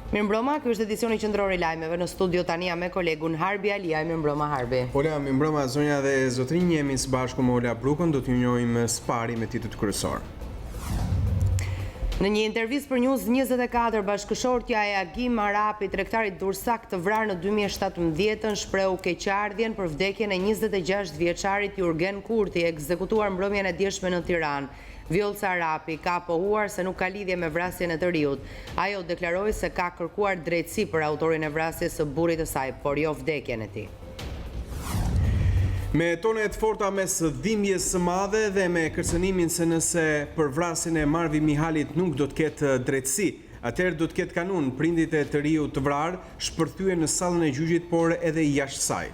Mirëmbrëma, ky është edicioni qendror i lajmeve. Në studio tani jam me kolegun Harbi Alia. Mirëmbrëma Harbi. Ola, mirëmbrëma zonja dhe zotrinj, jemi së bashku me Ola Brukën, do t'ju njohim spari me titut kryesor. Në një intervistë për News24, bashkëshortja e Agim Arapit, tregtarit dursak të vrarë në 2017, shprehu keqardhjen për vdekjen e 26 vjeçarit Jurgen Kurti, ekzekutuar mbrëmjen e djeshme në Tiranë. Vjollca Arapi ka pohuar se nuk ka lidhje me vrasjen e të riut. Ajo deklaroi se ka kërkuar drejtësi për autorin e vrasjes së burrit të saj, por jo vdekjen e tij. Me tone të forta mes dhimbjes së madhe dhe me kërcënimin se nëse për vrasjen e Marvi Mihalit nuk do të ketë drejtësi, atëherë do të ketë kanun, prindit e të riut të vrarë shpërthyen në sallën e gjyqit, por edhe jashtë saj.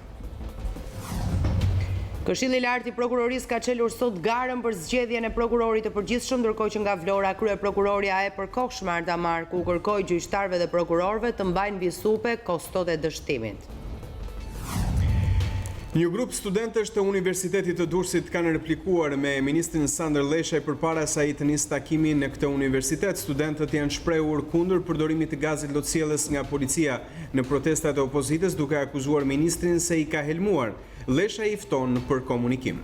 Këshilli i lartë i prokurorisë ka çelur sot garën për zgjedhjen e prokurorit të përgjithshëm, ndërkohë që nga Vlora kryeprokurorja e përkohshme Arta Marku kërkoi gjyqtarëve dhe prokurorëve të mbajnë mbi supe kostot e dështimit. Një grup studentësh të Universitetit të Durrësit kanë replikuar me ministrin Sander Leshaj përpara se ai të nisë takimin në këtë universitet. Studentët janë shprehur kundër përdorimit të gazit lotësielës nga policia në protestat e opozitës, duke akuzuar ministrin se i ka helmuar. Leshaj i fton për komunikim.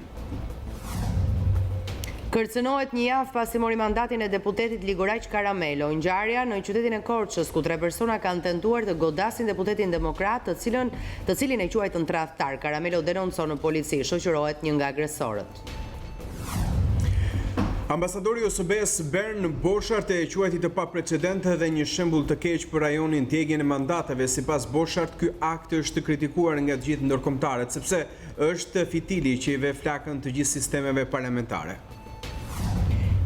Kërcënohet një javë pasi mori mandatin e deputetit Ligoraq Karamelo. Ngjarja në qytetin e Korçës, ku 3 persona kanë tentuar të godasin deputetin demokrat, të cilin e quajtën tradhtar. Karamelo denoncon në polici, shoqërohet një nga agresorët. Ambasadori OSB-s Bern Boshart e quajti të paprecedent dhe një shembull të keq për rajonin djegjen e mandateve. Sipas Boshart, ky akt është kritikuar nga të gjithë ndërkombëtarët sepse është fitili që i ve flakën të gjithë sistemeve parlamentare.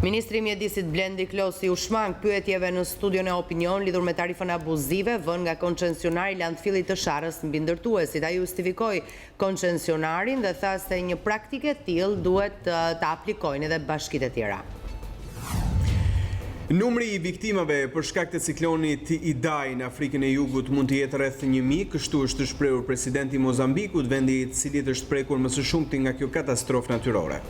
Ministri i Mjedisit Blendi Klosi u shmang pyetjeve në studion e Opinion lidhur me tarifën abuzive vënë nga koncesionari i landfillit të Sharrës mbi ndërtuesit. Ai justifikoi koncesionarin dhe tha se një praktike e tillë duhet të aplikojnë edhe bashkitë e tjera. Numri i viktimave për shkak të ciklonit Idai në Afrikën e Jugut mund të jetë rreth 1000, kështu është shprehur presidenti i Mozambikut, vendi i cilit është prekur më së shumti nga kjo katastrofë natyrore.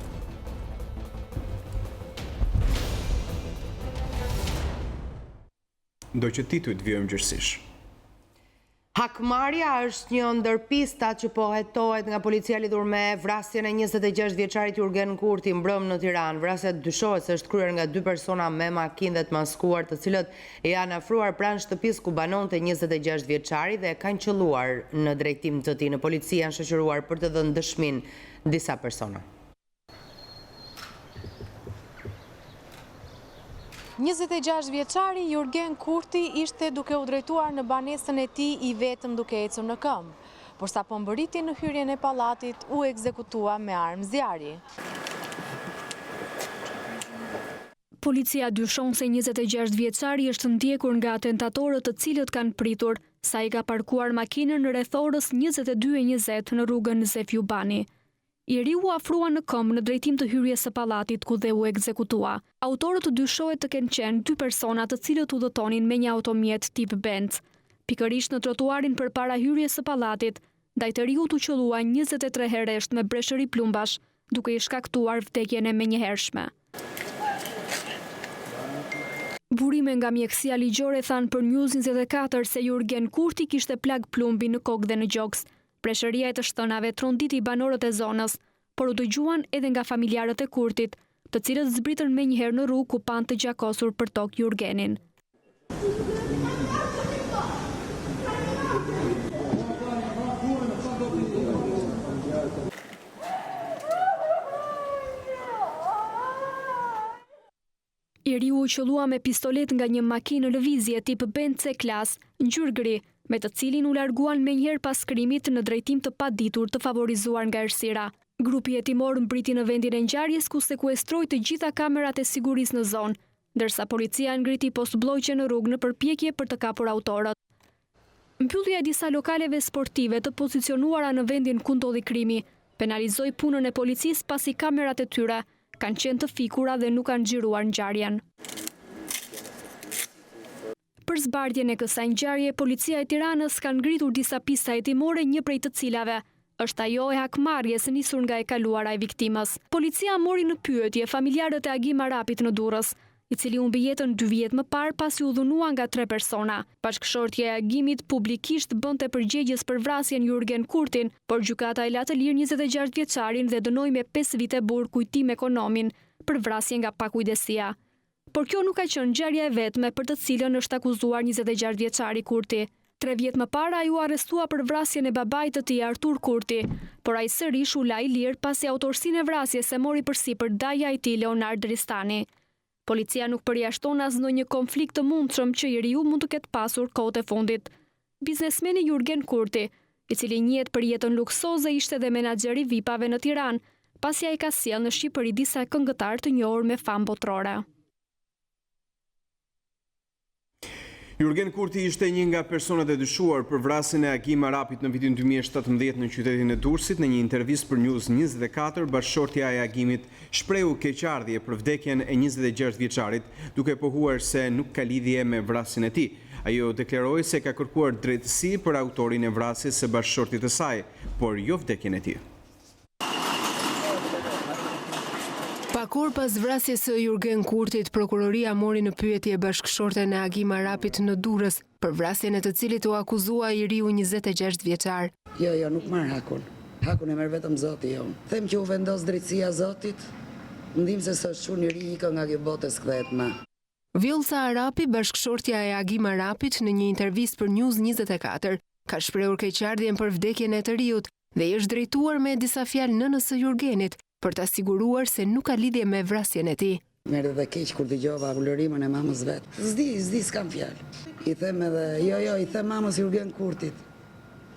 Do që titujt vijojmë gjërësish. Hakmarrja është një ndër pistat që po hetohet nga policia lidhur me vrasjen e 26 vjeçarit Jurgen Kurti mbrëm në Tiranë. Vrasja dyshohet se është kryer nga 2 persona me makinë dhe të maskuar, të cilët janë afruar pranë shtëpisë ku banonte 26 vjeçari dhe kanë qelluar në drejtim të tij. Në polici janë shoqëruar për të dhënë dëshminë disa persona. 26 vjeçari Jurgen Kurti ishte duke u drejtuar në banesën e tij i vetëm duke ecur në këmbë, por sa po mbërriti në hyrjen e pallatit u ekzekutua me armë zjarri. Policia dyshon se 26 vjeçari është ndjekur nga atentatorët të cilët kanë pritur sa i ka parkuar makinën rreth orës 22:20 në rrugën Zefiu Bani. I riu u afrua në këmbë në drejtim të hyrjes së pallatit ku dhe u ekzekutua. Autorët dyshohet të kenë qenë 2 persona të cilët udhëtonin me një automjet tip Benz. Pikërisht në trotuarin përpara hyrjes së pallatit, ndaj të riut u qellua 23 herësht me breshëri plumbash, duke i shkaktuar vdekjen e menjëhershme. Burime nga mjekësia ligjore thanë për News24 se Jurgen Kurti kishte plag plumbi në kokë dhe në gjoks. Breshëria e të shtënave tronditi banorët e zonës, por u dëgjuan edhe nga familjarët e Kurtit, të cilët zbritën menjëherë në rrugë ku pan të gjakosur për tokë Jurgenin. I riu u qellua me pistolet nga një makinë në lëvizje tip Benz C-klas, ngjyrë gri, me të cilin u larguan menjëherë pas krimit në drejtim të paditur të favorizuar nga errësira. Grupi hetimor mbriti në vendin e ngjarjes ku sekuestroi të gjitha kamerat e sigurisë në zonë, ndërsa policia ngriti postbllogje në rrugë në përpjekje për të kapur autorët. Mbyllja e disa lokaleve sportive të pozicionuara në vendin ku ndodhi krimi penalizoi punën e policisë pasi kamerat e tyre kanë qenë të fikura dhe nuk kanë xhiruar ngjarjen. Për zbardhjen e kësaj ngjarje, policia e Tiranës ka ngritur disa pista hetimore, një prej të cilave është ajo e hakmarrjes nisur nga e kaluara e viktimës. Policia mori në pyetje familjarët e Agim Arapit në Durrës, i cili humbi jetën 2 vjet më parë pasi u dhunua nga 3 persona. Bashkëshortja e agimit publikisht bënte përgjegjës për vrasjen Jurgen Kurtin, por gjykata e la të lirë 26 vjeçarin dhe dënoi me 5 vite burg kujtim ekonomin për vrasje nga pakujdesia. Por kjo nuk ka qenë ngjarja e vetme për të cilën është akuzuar 26 vjeçari Kurti. 3 vjet më parë ai u arrestua për vrasjen e babait të tij Artur Kurti, por ai sërish u la i lirë pasi autorsinë e vrasjes e mori përsipër daja i tij Leonard Ristani. Policia nuk përjashton asnjë konflikt të mundshëm që i riu mund të ketë pasur kohët e fundit. Biznesmeni Jurgen Kurti, i cili njihet për jetën luksoze, ishte dhe menaxher i VIP-ave në Tiranë, pasi ai ka sjellë në Shqipëri disa këngëtar të njohur me famë botërore. Jurgen Kurti ishte një nga personat e dyshuar për vrasjen e Agim Arapit në vitin 2017 në qytetin e Durrësit. Në një intervistë për News24, bashkëshortja e Agimit shprehu keqardhje për vdekjen e 26 vjeçarit, duke pohuar se nuk ka lidhje me vrasjen e tij. Ajo deklaroi se ka kërkuar drejtësi për autorin e vrasjes së bashkëshortit të saj, por jo vdekjen e tij. Pak orë pas vrasjes së Jurgen Kurtit, prokuroria mori në pyetje bashkëshorten e Agim Arapit në Durrës, për vrasjen e të cilit u akuzua i riu 26 vjeçar. Jo, nuk marr hakun. Hakun e merr vetëm Zoti jon. Them që u vendos drejtësia Zotit, ndim se s'është shumë i ri ikë nga kjo botë s'kthehet më. Vjollca Arapi, bashkëshortja e Agim Arapit, në një intervistë për News24, ka shprehur keqardhjen për vdekjen e të riut dhe i është drejtuar me disa fjalë nënës së Jurgenit, për të siguruar se nuk ka lidhje me vrasjen e tij. Merr edhe keq kur dëgjova vlorimën e mamës vet. S'di s'kam fjalë. I them edhe, jo, i them mamës Jurgen Kurtit.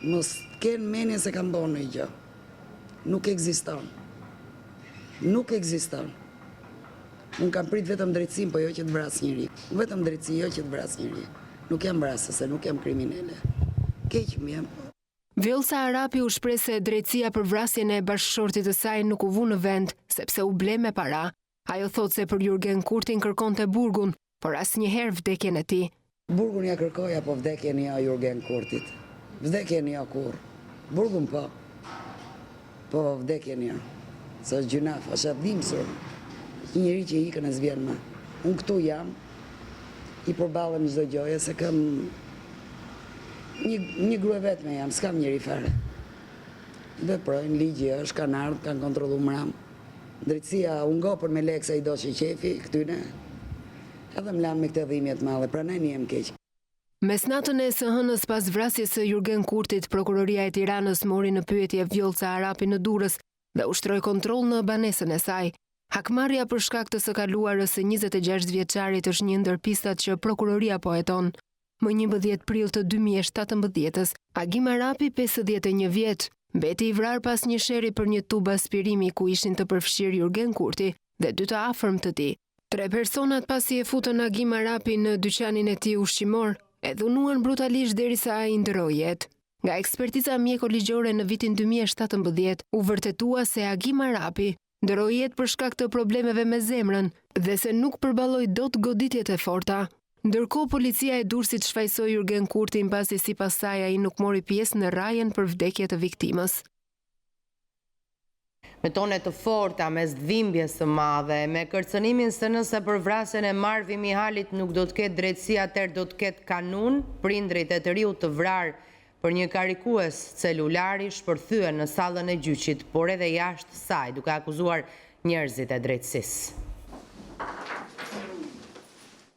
Mos ken mendje se kam bënë një gjë. Nuk ekziston. Nuk ekziston. Unë kam prit vetëm drejtësinë, po jo që të vras njëri. Vetëm drejtësi, jo që të vras njëri. Nuk jam vrasëse, nuk jam kriminale. Keq më jam. Vjollca Arapi u shpreh se drejtësia për vrasjen e bashkëshortit të saj nuk u vu në vend, sepse u ble me para. Ajo thot se për Jurgen Kurtin kërkonte burgun, por asnjëherë vdekjen e tij. Burgun ja kërkoja, po vdekjen ja Jurgen Kurtit. Vdekjen ja kur. Burgun po. Po vdekjen ja. Sa gjunaf, është dhimbsur. Një njeri që ikën e s'vjen më. Unë këtu jam, i përballem çdo gjoje se kam një grua vetme jam, s'kam njeri fare. Veprojnë, ligji është, kanë ardhur, kanë kontrollu mram. Drejtësia u ngopër me leksa i doshi qefi, këtyne. Edhe më lanë me këtë dhimbje të madhe, pranaj një jem keq. Mesnatën e së hënës pas vrasjes së Jurgen Kurtit, prokuroria e Tiranës mori në pyetje Vjollca Arapi në Durrës dhe ushtroi kontroll në banesën e saj. Hakmarrja për shkak të së kaluarës së 26 vjeçarit është një ndër pistat që prokuroria po heton. Më 11 prill të 2017-s, Agim Arapi, 51 vjeç, mbeti i vrarë pas një sherri për një tub aspirimi ku ishin të përfshirë Jurgen Kurti dhe 2 të afërm të tij. 3 personat pasi e futën Agim Arapi në dyqanin e tij ushqimor, e dhunuan brutalisht derisa ai ndroi jetë. Nga ekspertiza mjekoligjore në vitin 2017, u vërtetua se Agim Arapi ndroi jetë për shkak të problemeve me zemrën dhe se nuk përballoi dot goditjet e forta. Ndërkohë, policia e Durrësit shfaqsoi Jurgen Kurtin pasi sipas saj ai nuk mori pjesë në rrajën për vdekje të viktimës. Me tone të forta, mes dhimbjes së madhe, me kërcënimin se nëse për vrasjen e Marvi Mihalit nuk do të ketë drejtësi, atëherë do të ketë kanun, prindrit e të riut të vrarë për një karikues celulari shpërthyen në sallën e gjyqit, por edhe jashtë saj, duke akuzuar njerëzit e drejtësisë.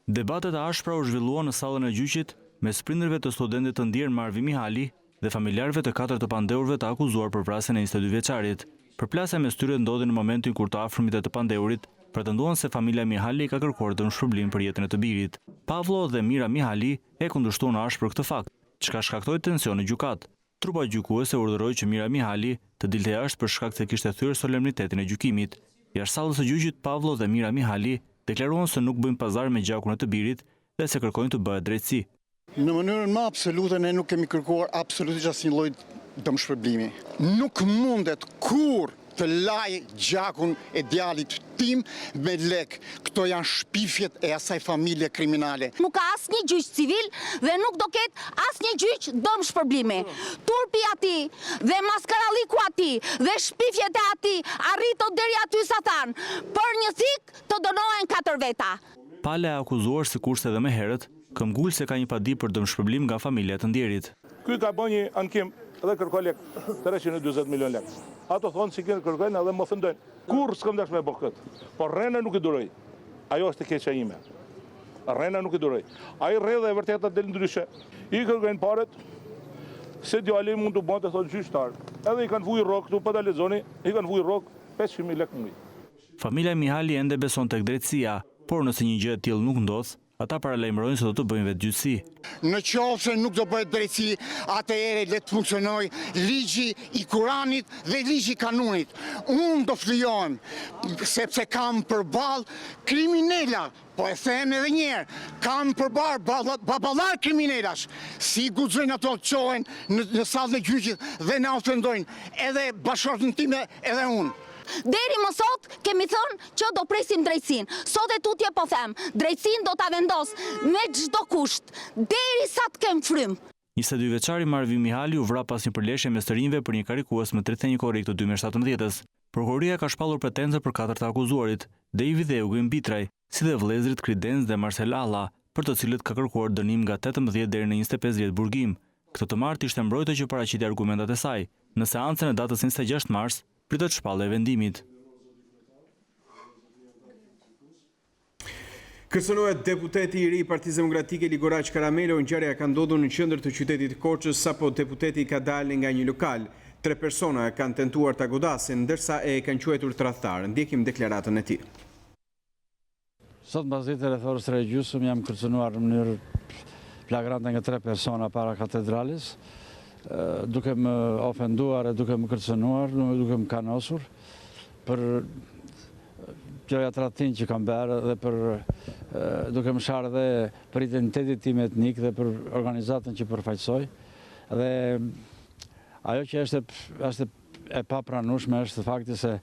Debatet e ashpra u zhvilluan në sallën e gjyqit mes prindërve të studentit të ndjerë Marvi Mihali dhe familjarëve të 4 të pandeurve të akuzuar për vrasjen e 22 vjeçarit. Përplasja mes tyre ndodhi në momentin kur të afërmit e të pandeurit pretenduan se familja Mihali ka kërkuar dëmshpërblim për jetën e të birit. Pavlo dhe Mira Mihali e kundërshtuan ashpër këtë fakt, çka shkaktoi tension në gjykat. Trupa gjykuese urdhëroi që Mira Mihali të dilte jashtë për shkak se kishte thyer solemnitetin e gjykimit. Jashtë sallës së gjyqit, Pavlo dhe Mira Mihali deklaruan se nuk bëjnë pazar me gjakun e të birit dhe se kërkojnë të bëhet drejtësi. Në mënyrën më absolute ne nuk kemi kërkuar absolutisht asnjë lloj dëmshpërblimi. Nuk mundet kur të laj gjakun e djalit tim me lek. Këto janë shpifjet e asaj familje kriminale. Nuk ka asnjë gjyq civil dhe nuk do ketë asnjë gjyq dëmshpërblimi. Turpi ati dhe maskaralliku ati dhe shpifjet e ati arrito deri aty sa than. Për një thik të dënohen 4 veta. Pala e akuzuar sikurse edhe më herët, këmbgul se ka një padi për dëmshpërblim nga familja të ndjerit. Ky ka bën një ankim dhe kërkoj lek 340 milion lek. Ato thonë si kërkojnë edhe më fëndojnë. Kur s'kam dash me bëh këtë? Po rrena nuk i duroj. Ajo është e keqja ime. Rrena nuk i duroj. Ai rrjedha e vërteta del ndryshe. I kërkojnë paret se djali mund të bënte thonë gjyqtar. Edhe i kanë vujë rrok këtu pa ta lexoni, i kanë vujë rrok 500.000 lekë muj. Familja Mihali ende beson tek drejtësia, por nëse një gjë e tillë nuk ndodh, ata paralajmërojnë se do të bëjnë vetgjyqësi. Në qoftë se nuk do bëhet drejtësi, atëherë le të funksionojë ligji i Kuranit dhe ligji i kanunit. Unë do flijohem, sepse kam përballë kriminala. Po e them edhe një herë, kam përballë baballar kriminalash. Si guxojnë ato të çohen në sallën e gjyqit dhe na ofendojnë edhe bashkëshortën time edhe unë. Deri më sot kemi thënë që do presim drejtësinë. Sot e tutje po them, drejtësinë do ta vendos me çdo kusht, derisa të kem frym. 22 vjeçari Marvi Mihali u vra pas një përleshje mes të rinjve për një karikues më 31 korrik të 2017-s. Prokuroria ka shpallur pretence për 4 të akuzuarit, David Eugin Bitraj, si dhe vëllezërit Kridens dhe Marcel Alla, për të cilët ka kërkuar dënim nga 18 deri në 25 vjet burgim. Këtë të martë ishte mbrojtur që paraqiti argumentat e saj. Në seancën e datës 26 mars, pritet shpallja e vendimit. Kërcënohet deputeti i ri i Partisë Demokratike Ligoraq Karamelo. Ngjarja ka ndodhur në qendër të qytetit Korçës sapo deputeti ka dalë nga një lokal. 3 persona kanë tentuar ta godasin, ndërsa e kanë quajtur tradhtar. Ndjekim deklaratën e tij. Sot mbas ditës rreth orës 3:30 jam kërcënuar në mënyrë flagrante nga 3 persona para katedrales, duke më ofenduar e duke më kërcënuar, duke më kanosur për gjoja tradhtin që kam bërë dhe për duke më sharë dhe për identitetin tim etnik dhe për organizatën që përfaqësoj. Dhe ajo që është e papranueshme është fakti se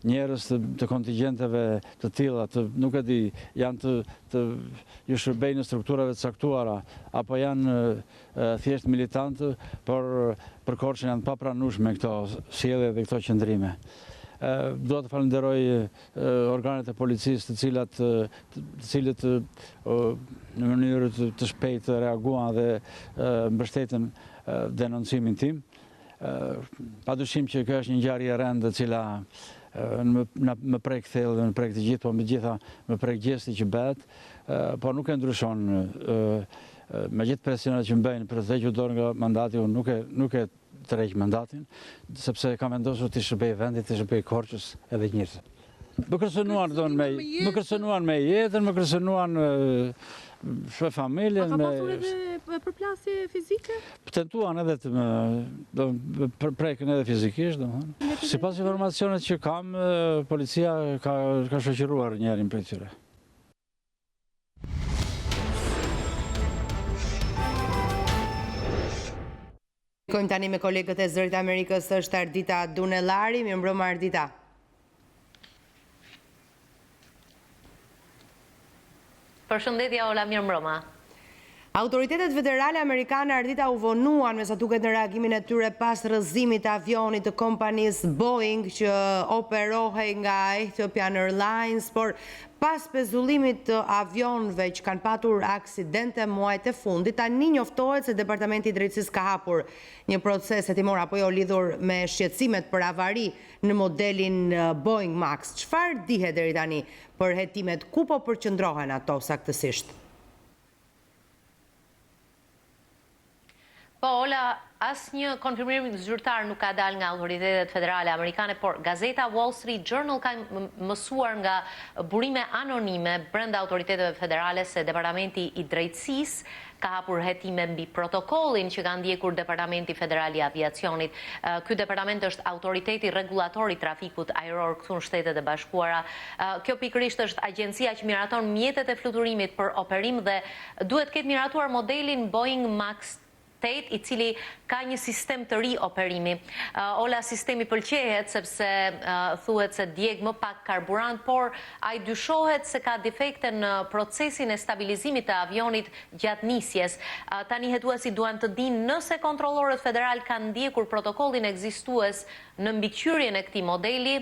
njerëz të kontingjenteve të tilla, nuk e di, janë të ju shërbejnë në strukturave të caktuara apo janë thjesht militantë, por për Korçën janë papranueshme këto sjellje dhe këto qëndrime. Do të falenderoj organet e policisë të cilët në mënyrë të shpejtë reaguan dhe mbështetën denoncimin tim. Padyshim që kjo është një ngjarje e rëndë e cila më prek thellë dhe më prek të gjithë, po megjithatë më prek gjesti që bëhet, por nuk e ndryshon me gjithë presionet që më bëjnë për të hequr dorë nga mandati, unë nuk e tërheq mandatin, sepse kam vendosur të shërbej vendit, të shërbej Korçës edhe njerëzve. Më kërcënuan me jetën, më kërcënuan me familjen. A ka pasur edhe përplasje fizike? Tentuan edhe të më prekën edhe fizikisht, domethënë. Sipas informacionet që kam, policia ka shoqëruar njërin prej tyre. Kojmë tani me kolegët e Zërit Amerikës, është Ardita Dunellari. Mirëmbrëma Ardita. Përshëndetje Ola, mirëmbrëma. Autoritetet federale amerikane Ardita u vonuan me sa duket në reagimin e tyre pas rrëzimit të avionit të kompanisë Boeing që operohej nga Ethiopian Airlines, por pas pezullimit të avionëve që kanë patur aksidente muajt e fundit, tani njoftohet se Departamenti i Drejtësisë ka hapur një proces hetimor apo jo lidhur me shqetësimet për avari në modelin Boeing Max. Çfarë dihet deri tani për hetimet, ku po përqendrohen ato saktësisht? Po, Ola, asnjë konfirmim zyrtar nuk ka dalë nga autoritetet federale amerikane, por gazeta Wall Street Journal ka mësuar nga burime anonime brenda autoriteteve federale se Departamenti i Drejtësisë ka hapur hetime mbi protokollin që ka ndjekur Departamenti Federal i Aviacionit. Ky departament është autoriteti rregullator i trafikut ajror këtu në Shtetet e Bashkuara. Kjo pikërisht është agjencia që miraton mjetet e fluturimit për operim dhe duhet ketë miratuar modelin Boeing Max 8 i cili ka një sistem të ri operimi. Ola, sistemi pëlqehet sepse thuhet se djeg më pak karburant, por ai dyshohet se ka defekte në procesin e stabilizimit të avionit gjatë nisjes. Tani hetuesi duan të dinë nëse kontrollorët federal kanë ndjekur protokollin ekzistues në mbikëqyrjen e këtij modeli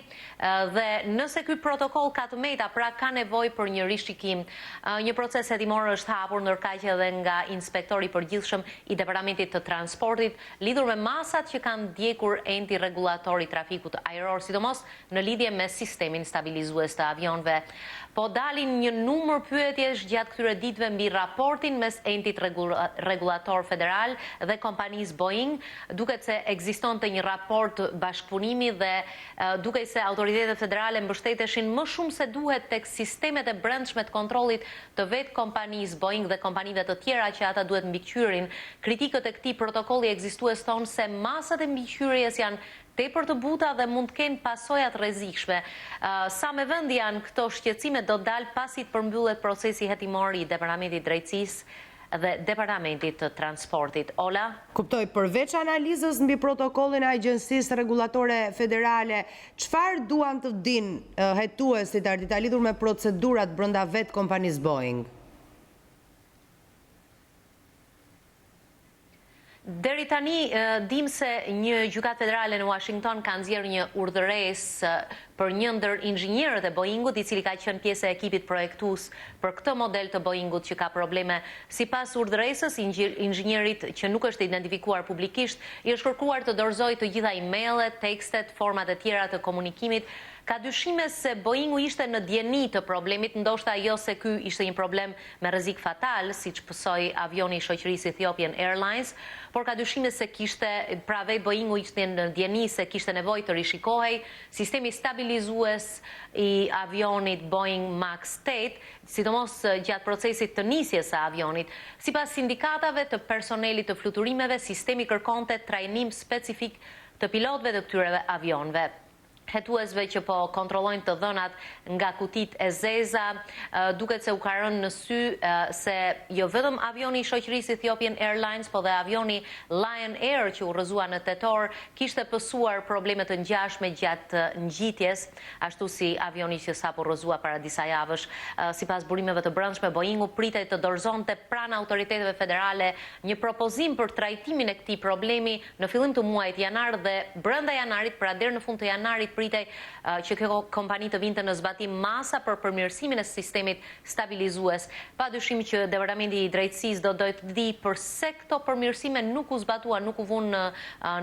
dhe nëse ky protokoll ka të meta, pra ka nevojë për një rishikim. Një proces hetimor është hapur ndërkaq edhe nga inspektori i përgjithshëm i Departamentit të Transportit lidhur me masat që kanë ndjekur enti rregullator i trafikut ajror, sidomos në lidhje me sistemin stabilizues të avionëve. Po dalin një numër pyetjesh gjatë këtyre ditëve mbi raportin mes entit rregullator federal dhe kompanisë Boeing, duket se ekzistonte një raport bashkëpunimi dhe duket se autoritetet federale mbështeteshin më shumë se duhet tek sistemet e brendshme të kontrollit të vetë kompanisë Boeing dhe kompanive të tjera që ata duhet mbikëqyrin. Kritikët e këtij protokolli ekzistues thonë se masat e mbikëqyrjes janë tepër të buta dhe mund të kenë pasojat rrezikshme. Sa me vend janë këto shqetësime do dalë pasi të përmbyllet procesi hetimor i Departamentit Drejtësisë dhe Departamentit të Transportit. Ola? Kuptoj, përveç analizës mbi protokollin e Agjencisë Rregullatore Federale, çfarë duan të dinë hetuesit ardita lidhur me procedurat brenda vetë kompanisë Boeing? Deri tani dim se një gjykatë federale në Washington ka nxjerrë një urdhëresë për një ndër inxhinierët e Boeingut, i cili ka qenë pjesë e ekipit projektues për këtë model të Boeingut që ka probleme. Sipas urdhëresës, inxhinierit që nuk është identifikuar publikisht, i është kërkuar të dorëzojë të gjitha emailët, tekstet, format e tjera të komunikimit. Ka dyshime se Boeingu ishte në dieni të problemit, ndoshta jo se ky ishte një problem me rrezik fatal, siç pësoi avioni i shoqërisë Ethiopian Airlines, por ka dyshime se pra vetë Boeingu ishte në dieni se kishte nevojë të rishikohej sistemi stabilizues i avionit Boeing Max 8, sidomos gjatë procesit të nisjes së avionit. Sipas sindikatave të personelit të fluturimeve, sistemi kërkonte trajnim specifik të pilotëve të këtyre avionëve. Hetuesve që po kontrollojnë të dhënat nga kutit e zeza, duket se u ka rënë në sy se jo vetëm avioni i shoqërisë Ethiopian Airlines, po dhe avioni Lion Air që u rrëzua në tetor, kishte pësuar probleme të ngjashme gjatë ngjitjes, ashtu si avioni që sapo rrëzua para disa javësh. Sipas burimeve të brendshme, Boeingu pritej të dorëzonte pranë autoriteteve federale një propozim për trajtimin e këtij problemi në fillim të muajit janar dhe brenda janarit, pra deri në fund të janarit, pritej që kjo kompani të vinte në zbatim masa për përmirësimin e sistemit stabilizues. Padyshim që Departamenti i Drejtësisë do të di përse këto përmirësime nuk u zbatuan, nuk u vunë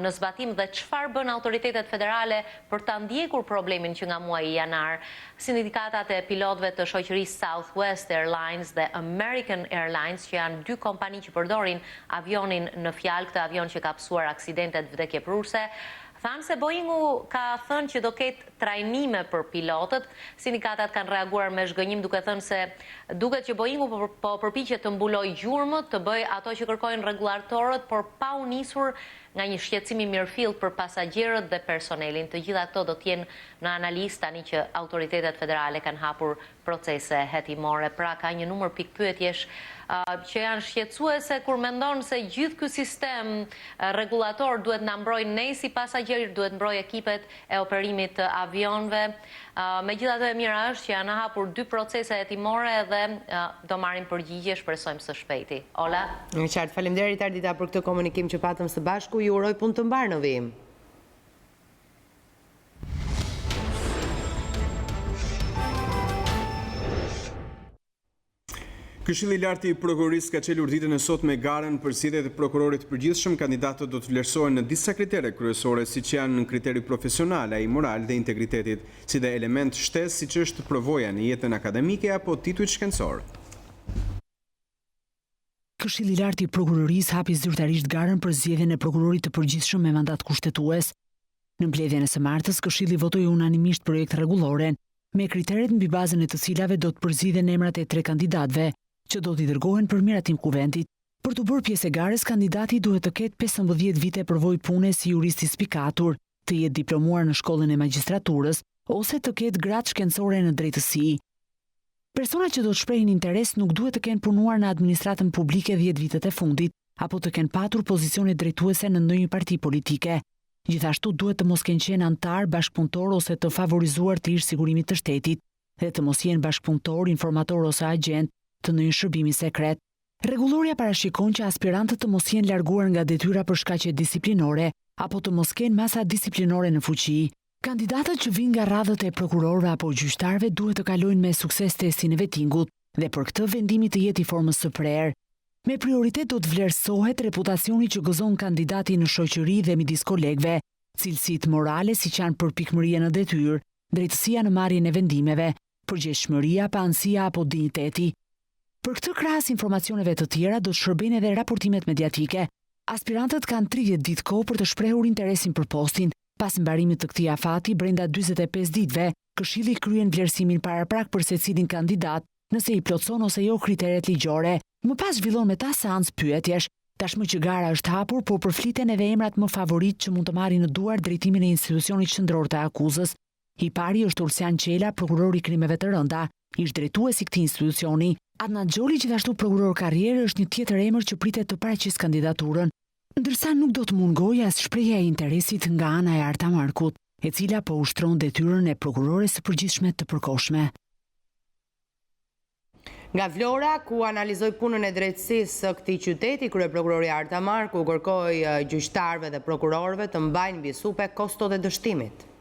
në zbatim dhe çfarë bën autoritetet federale për ta ndjekur problemin që nga muaji janar. Sindikatat e pilotëve të shoqërisë Southwest Airlines dhe American Airlines, që janë dy kompani që përdorin avionin në fjalë, këtë avion që ka psuar aksidentet vdekjeprurse, thanë se Boeingu ka thënë që do ketë trajnime për pilotët. Sindikatat kanë reaguar me zhgënjim duke thënë se duket që Boeingu po përpiqet të mbulojë gjurmët, të bëjë ato që kërkojnë rregullatorët, por pa u nisur nga një shqetësim i mirëfillt për pasagerët dhe personelin. Të gjitha këto do të jenë në analizë tani që autoritetet federale kanë hapur procese hetimore. Pra ka një numër pikpyetjesh që janë shqetësuese kur mendon se gjithë ky sistem rregullator duhet na mbrojë ne si pasagerë, duhet mbrojë ekipet e operimit të avionëve. Megjithatë e mira është që janë hapur dy procese hetimore dhe do marrin përgjigje, shpresojmë së shpejti. Ola. Në qartë, faleminderit Ardita për këtë komunikim që patëm së bashku. Ju uroj punë të mbarë në vijim. Këshilli i lartë i prokurorisë ka çelur ditën e sotme garën për zgjedhjet e prokurorit të përgjithshëm. Kandidatët do të vlerësohen në disa kritere kryesore, siç janë kriteri profesional, ai moral dhe integritetit, si dhe element shtesë siç është provoja në jetën akademike apo titull shkencor. Këshilli i lartë i prokurorisë hapi zyrtarisht garën për zgjedhjen e prokurorit të përgjithshëm me mandat kushtetues. Në mbledhjen e së martës, Këshilli votoi unanimisht projekt rregullore me kriteret mbi bazën e të cilave do të përzgjidhen emrat e 3 kandidatëve që do t'i dërgohen për miratim kuvendit. Për të bërë pjesë e garës, kandidati duhet të ketë 15 vite përvojë pune si jurist i spikatur, të jetë diplomuar në shkollën e magjistraturës ose të ketë gradë shkencore në drejtësi. Personat që do të shprehin interes nuk duhet të kenë punuar në administratën publike 10 vitet e fundit, apo të kenë patur pozicione drejtuese në ndonjë parti politike. Gjithashtu duhet të mos kenë qenë antar, bashkëpunëtor ose të favorizuar të ish sigurimit të shtetit dhe të mos jenë bashkëpunëtor, informator ose agent të ndonjë shërbimi sekret. Rregulloria parashikon që aspirantët të mos jenë larguar nga detyra për shkaqe disiplinore apo të mos kenë masa disiplinore në fuqi. Kandidatët që vinë nga radhët e prokurorëve apo gjyqtarëve duhet të kalojnë me sukses testin e vettingut dhe për këtë vendimi të jetë i formës së prerë. Me prioritet do të vlerësohet reputacioni që gëzon kandidati në shoqëri dhe midis kolegëve, cilësitë morale siç janë përpikmëria në detyrë, drejtësia në marrjen e vendimeve, përgjegjëshmëria, paancia apo dinjiteti. Për këtë krahas informacioneve të tjera do të shërbejnë edhe raportimet mediatike. Aspirantët kanë 30 ditë kohë për të shprehur interesin për postin. Pas mbarimit të këtij afati, brenda 45 ditëve, Këshilli kryen vlerësimin paraprak për secilin kandidat, nëse i plotson ose jo kriteret ligjore. Më pas zhvillon me ta seancë pyetjesh. Tashmë që gara është hapur, po përfliten edhe emrat më favorit që mund të marrin në duar drejtimin e institucionit qendror të akuzës. I pari është Ulsian Qela, prokurori i krimeve të rënda, ish drejtues i këtij institucioni. Adnan Xholi, gjithashtu prokuror karrierë, është një tjetër emër që pritet të paraqisë kandidaturën, ndërsa nuk do të mungojë as shprehja e interesit nga ana e Arta Markut, e cila po ushtron detyrën e prokurores së përgjithshme të përkohshme. Nga Vlora, ku analizoi punën e drejtësisë së këtij qyteti, kryeprokurori Arta Marku kërkoi gjyqtarëve dhe prokurorëve të mbajnë mbi supe kostot e dështimit.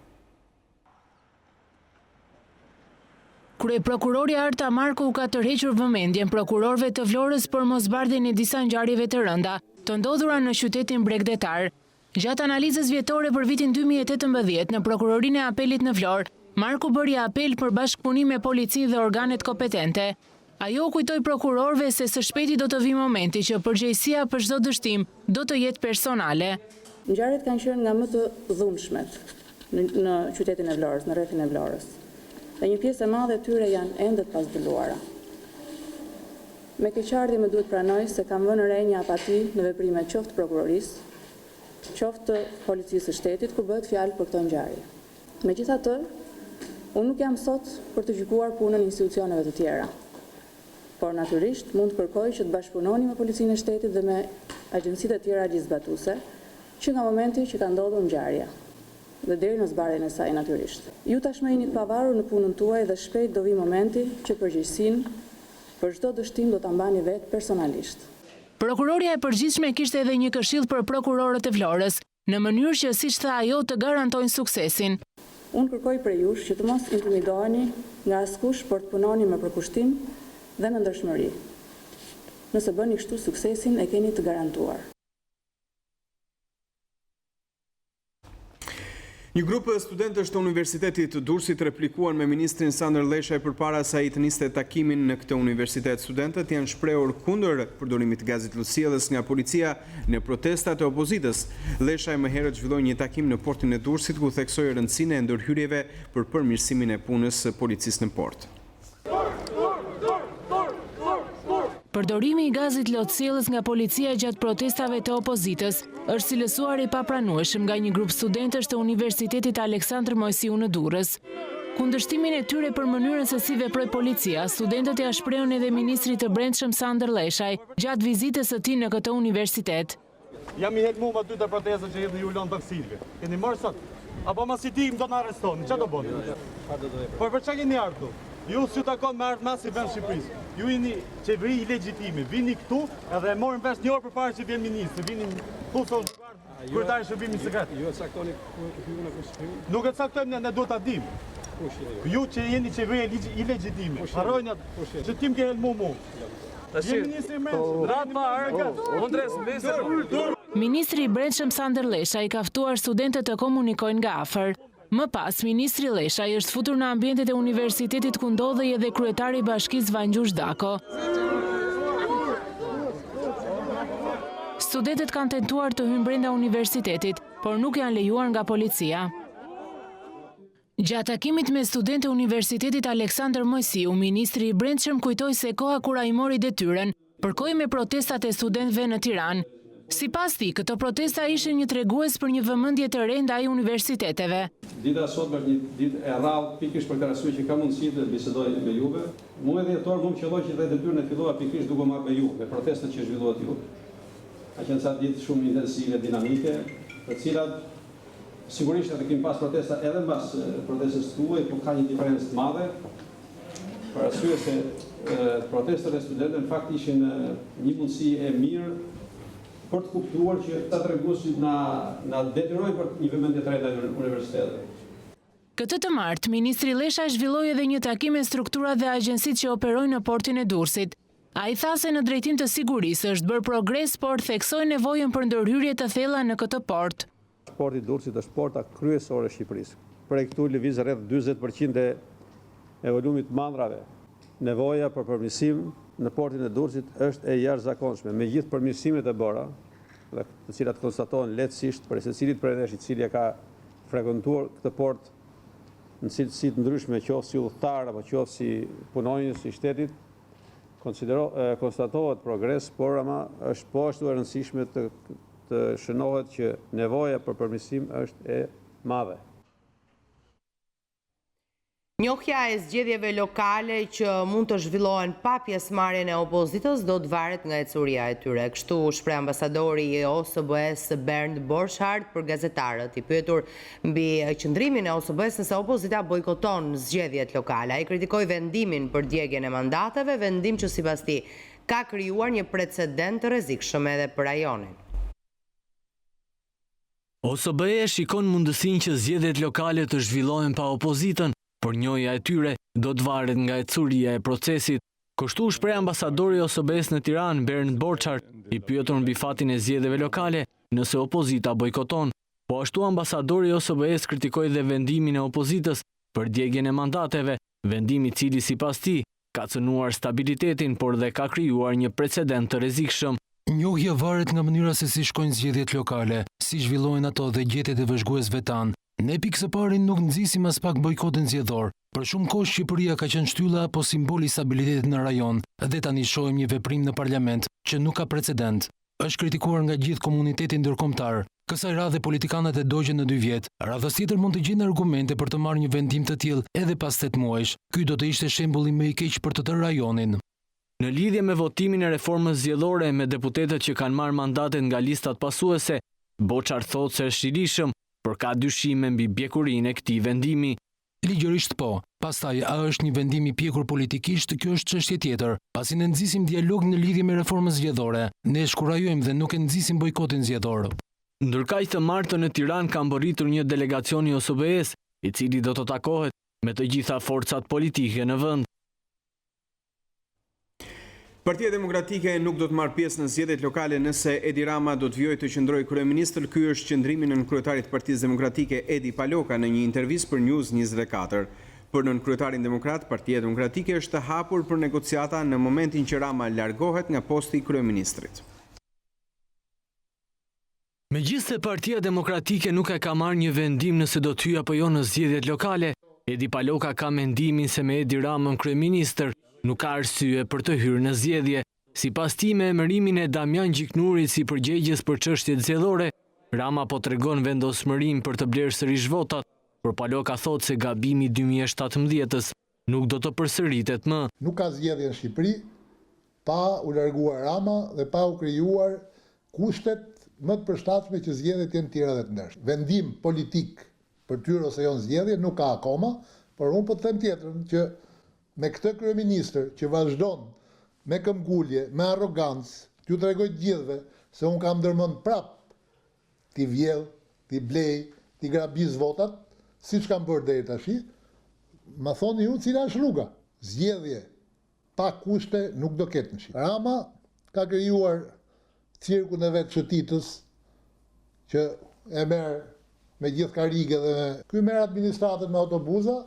Kryeprokurori Arta Marku ka tërhequr vëmendjen prokurorëve të Vlorës për mosbardhjen e disa ngjarjeve të rënda të ndodhura në qytetin bregdetar. Gjatë analizës vjetore për vitin 2018 në prokurorinë e apelit në Vlorë, Marku bëri apel për bashkëpunim me policinë dhe organet kompetente. Ajo kujtoi prokurorëve se së shpejti do të vijë momenti që përgjegjësia për çdo dështim do të jetë personale. Ngjarjet kanë qenë nga më të dhunshmet në qytetin e Vlorës, në rrethin e Vlorës. Dhe një pjesë e madhe e tyre janë ende të pazbuluara. Me keqardhje më duhet pranoj se kam vënë re një apati në veprimet qoftë prokurorisë, qoftë policisë së shtetit, ku bëhet fjalë për këto ngjarje. Megjithatë, unë nuk jam sot për të gjykuar punën e institucioneve të tjera. Por natyrisht mund të kërkoj që të bashkëpunoni me policinë e shtetit dhe me agjencitë e tjera gjithëzbatuese, që nga momenti që ka ndodhur ngjarja dhe deri në zbarjen e saj natyrisht. Ju tashmë jeni të pavarur në punën tuaj dhe shpejt do vi momenti që përgjegjësinë për çdo dështim do ta mbani vetë personalisht. Prokuroria e përgjithshme kishte edhe një këshill për prokurorët e Vlorës, në mënyrë që siç tha ajo të garantojnë suksesin. Unë kërkoj prej jush që të mos intimidoheni nga askush por të punoni me përkushtim dhe në ndershmëri. Nëse bëni kështu, suksesin e keni të garantuar. Një grup studentësh të Universitetit të Durrësit replikuan me ministrin Sander Leshaj përpara se ai të niste takimin në këtë universitet. Studentët janë shprehur kundër përdorimit të gazit lëciellës nga policia në protestat e opozitës. Leshaj më herët zhvilloi një takim në portin e Durrësit ku theksoi rëndësinë e ndërhyrjeve për përmirësimin e punës së policisë në port. Përdorimi i gazit lotësiellës nga policia gjatë protestave të opozitës është cilësuar i papranueshëm nga një grup studentësh të Universitetit Aleksandr Mojsiu në Durrës. Kundërshtimin e tyre për mënyrën se si veproi policia, studentët ja shprehën edhe ministrit të Brendshëm Sander Leshaj gjatë vizitës së tij në këtë universitet. Jam i helmuar aty te protestët që ju lën taksilve. Keni marrë sot? Apo mas i dim do na arrestoni? Çfarë do bëni? Por për çfarë keni ardhur? Ju s'ju takon me ardhmas i vend Shqipërisë. Ju jeni qeveri i legjitime. Vini këtu edhe e morën vesh një orë përpara që vjen ministri. Vini këtu son kryetari i shërbimit sekret. Ju e caktoni hyrjen e kushtimit? Nuk e caktojmë, ne duhet ta dimë. Ju që jeni qeveri i legjitime. Harrojnë që tim ke helmu mu. Ministri i Brendshëm Sander Leshaj ka ftuar studentët të komunikojnë nga afër. Më pas, ministri Leshaj është futur në ambientet e universitetit ku ndodhej edhe kryetari i bashkisë Vangjush Dako. Studentët kanë tentuar të hyjnë brenda universitetit, por nuk janë lejuar nga policia. Gjatë takimit me studentë e Universitetit Aleksandr Mojsiu, ministri i Brendshëm kujtoi se koha kur ai mori detyrën përkoi me protestat e studentëve në Tiranë. Sipas tij, këto protesta ishin një tregues për një vëmendje të re ndaj universiteteve. Dita sot është një ditë e rrallë pikërisht për arsye që kam mundësi të bisedoj me juve. Muaj dhjetor më qelloj që dhe detyrën e fillova pikërisht duke marrë me ju, me protestat që zhvillohet ju. Ka qenë ca ditë shumë intensive, dinamike, të cilat sigurisht edhe kemi pas protesta edhe mbas protestës tuaj, por ka një diferencë të madhe, për arsye se protestat e studentëve në fakt ishin një mundësi e mirë për të kuptuar që ta treguesit na detyrojnë për një vëmendje të re ndaj universiteteve. Këtë të martë, Ministri Lesha zhvilloi edhe një takim me strukturat dhe agjensitë që operojnë në portin e Durrësit. Ai tha se në drejtim të sigurisë është bërë progres, por theksoi nevojën për ndërhyrje të thella në këtë port. Porti i Durrësit është porta kryesore e Shqipërisë. Prej këtu lëviz rreth 40% e volumit të mandrave. Nevoja për përmirësim në portin e Durrësit është e jashtëzakonshme, me gjithë përmirësimet e bëra, të cilat konstatohen lehtësisht për secilit prej nesh i cili ka frekuentuar këtë port në cilësi të ndryshme, qoftë si udhëtar apo qoftë si punonjës i shtetit, konstatohet progres, por ama është po ashtu e rëndësishme të shënohet që nevoja për përmirësim është e madhe. Njohja e zgjedhjeve lokale që mund të zhvillohen pa pjesëmarrjen e opozitës do të varet nga ecuria e tyre. Kështu shpreh ambasadori i OSBE-s Bernd Borchardt për gazetarët. I pyetur mbi qëndrimin e OSBE-s nëse opozita bojkoton zgjedhjet lokale. Ai kritikoi vendimin për djegjen e mandateve, vendim që sipas tij ka krijuar një precedent të rrezikshëm edhe për rajonin. OSBE shikon mundësinë që zgjedhjet lokale të zhvillohen pa opozitën, por njohja e tyre do të varet nga ecuria e procesit. Kështu shpreh ambasadori i OSBE-s në Tiranë, Bernd Borchardt, i pyetur mbi fatin e zgjedhjeve lokale nëse opozita bojkoton. Po ashtu ambasadori i OSBE-s kritikoi dhe vendimin e opozitës për djegjen e mandateve, vendim i cili sipas tij ka cënuar stabilitetin, por dhe ka krijuar një precedent të rrezikshëm. Njohja varet nga mënyra se si shkojnë zgjedhjet lokale, si zhvillohen ato dhe gjetjet e vëzhguesve tanë. Ne pikë së pari nuk nxisim as pak bojkotin zgjedhor. Për shumë kohë Shqipëria ka qenë shtylla apo simboli i stabilitetit në rajon, dhe tani shohim një veprim në parlament që nuk ka precedent. Është kritikuar nga gjithë komuniteti ndërkombëtar. Kësaj radhe politikanët e dogjen në 2 vjet. Radhës tjetër mund të gjejnë argumente për të marrë një vendim të tillë edhe pas 8 muajsh. Ky do të ishte shembulli më i keq për të tërë rajonin. Në lidhje me votimin e reformës zgjedhore me deputetët që kanë marrë mandatet nga listat pasuese, Borchardt thotë se është i lishëm, por ka dyshime mbi bjekurinë e këtij vendimi. Ligjërisht po. Pastaj, a është një vendim i pjekur politikisht, kjo është çështje tjetër. Pasi ne nxisim dialog në lidhje me reformën zgjedhore, ne shkurajojmë dhe nuk e nxisim bojkotin zgjedhor. Ndërkaq të martën në Tiranë ka mbërritur një delegacion i OSBE-s, i cili do të takohet me të gjitha forcat politike në vend. Partia Demokratike nuk do të marrë pjesë në zgjedhjet lokale nëse Edi Rama do të vijojë të qëndrojë kryeministër. Ky është qëndrimi nën kryetarit të Partisë Demokratike Edi Paloka në një intervistë për News24. Për nën kryetarin demokrat, Partia Demokratike është të hapur për negociata në momentin që Rama largohet nga posti i kryeministrit. Megjithëse Partia Demokratike nuk e ka marrë një vendim nëse do të hyjë apo jo në zgjedhjet lokale, Edi Paloka ka mendimin se me Edi Ramën kryeministër nuk ka arsye për të hyrë në zgjedhje. Sipas tij, me emërimin e Damian Gjiknurit si përgjegjës për çështjet zgjedhore, Rama po tregon vendosmërim për të blerë sërish votat, por Paloka thotë se gabimi i 2017-s nuk do të përsëritet më. Nuk ka zgjedhje në Shqipëri pa u larguar Rama dhe pa u krijuar kushtet më të përshtatshme që zgjedhjet jenë të tjera dhe të ndershme. Vendim politik për tyre ose jo në zgjedhje nuk ka akoma, por unë po të them tjetrën që me këtë kryeministër që vazhdon me këmbgulje, me arrogancë, t'ju tregoj të gjithëve se unë kam ndërmend prap t'i vjedh, t'i blej, t'i grabis votat, siç kam bërë deri tash. Ma thoni ju cila është rruga. Zgjedhje pa kushte nuk do ketë në Shqipëri. Rama ka krijuar cirkun e vet çetitës që e merr me gjithë karrige dhe ky merr administratën me autobuza.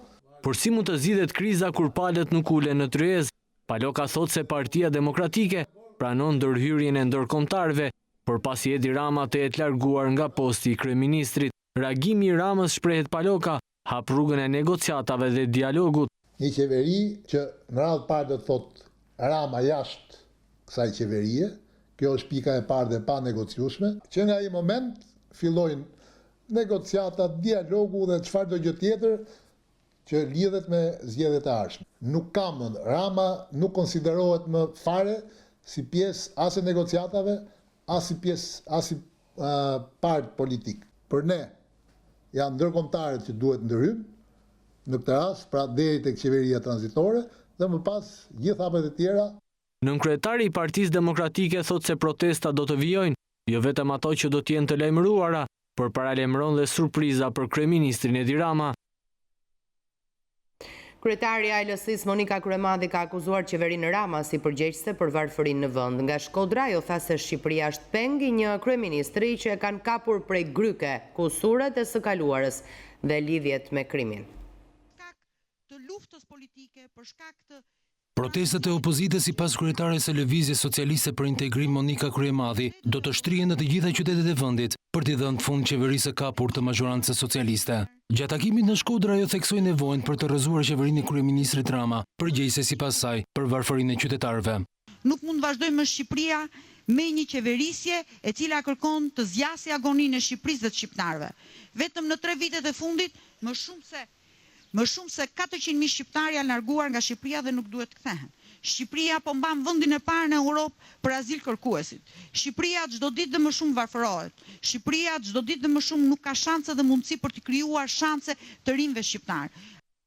Por si mund të zgjidhet kriza kur palët nuk ulen në tryezë? Paloka thotë se Partia Demokratike pranon ndërhyrjen e ndërkombëtarëve, por pasi Edi Rama të jetë larguar nga posti i kryeministrit. Reagimi i Ramës, shprehet Paloka, hap rrugën e negociatave dhe dialogut. Një qeveri që në radhë parë do të thotë Rama jashtë kësaj qeverie, kjo është pika e parë dhe pa negociueshme, që nga ai moment fillojnë negociatat, dialogu dhe çfarë do gjë tjetër që lidhet me zgjedhjet e ardhshme. Nuk kam, Rama nuk konsiderohet më fare si pjesë as e negociatave, as i pjesë, as i part politik. Për ne janë ndërkombëtarët që duhet ndërhyjnë në këtë rast, pra deri tek qeveria tranzitore dhe më pas gjithë hapet e tjera. Nënkryetari i Partisë Demokratike thot se protesta do të vijojnë, jo vetëm ato që do të jenë të lajmëruara, por paralajmëron dhe surpriza për kryeministrin Edi Rama. Kryetaria e LSI-s Monika Kryemadhi ka akuzuar qeverinë Rama si përgjegjëse për varfërinë në vend. Nga Shkodra ajo tha se Shqipëria është peng i një kryeministri që e kanë kapur prej gryke kusuret e së kaluarës dhe lidhjet me krimin. Protestat e opozitës sipas kryetares së Lëvizjes Socialiste për Integrim Monika Kryemadhi do të shtrihen në të gjitha qytetet e vendit për t'i dhënë fund qeverisë së kapur të mazhorancës socialiste. Gjatë takimit në Shkodër ajo theksoi nevojën për të rrëzuar qeverinë e kryeministrit Rama, përgjegjëse sipas saj për varfërinë e qytetarëve. Nuk mund vazhdojmë më Shqipëria me një qeverisje e cila kërkon të zgjasë agoninë e Shqipërisë dhe të shqiptarëve. Vetëm në 3 vitet e fundit më shumë se 400.000 shqiptarë janë larguar nga Shqipëria dhe nuk duhet të kthehen. Shqipëria po mban vendin e parë në Europë për azil kërkuesit. Shqipëria çdo ditë dhe më shumë varfërohet. Shqipëria çdo ditë dhe më shumë nuk ka shanse dhe mundësi për të krijuar shanse të rinjve shqiptar.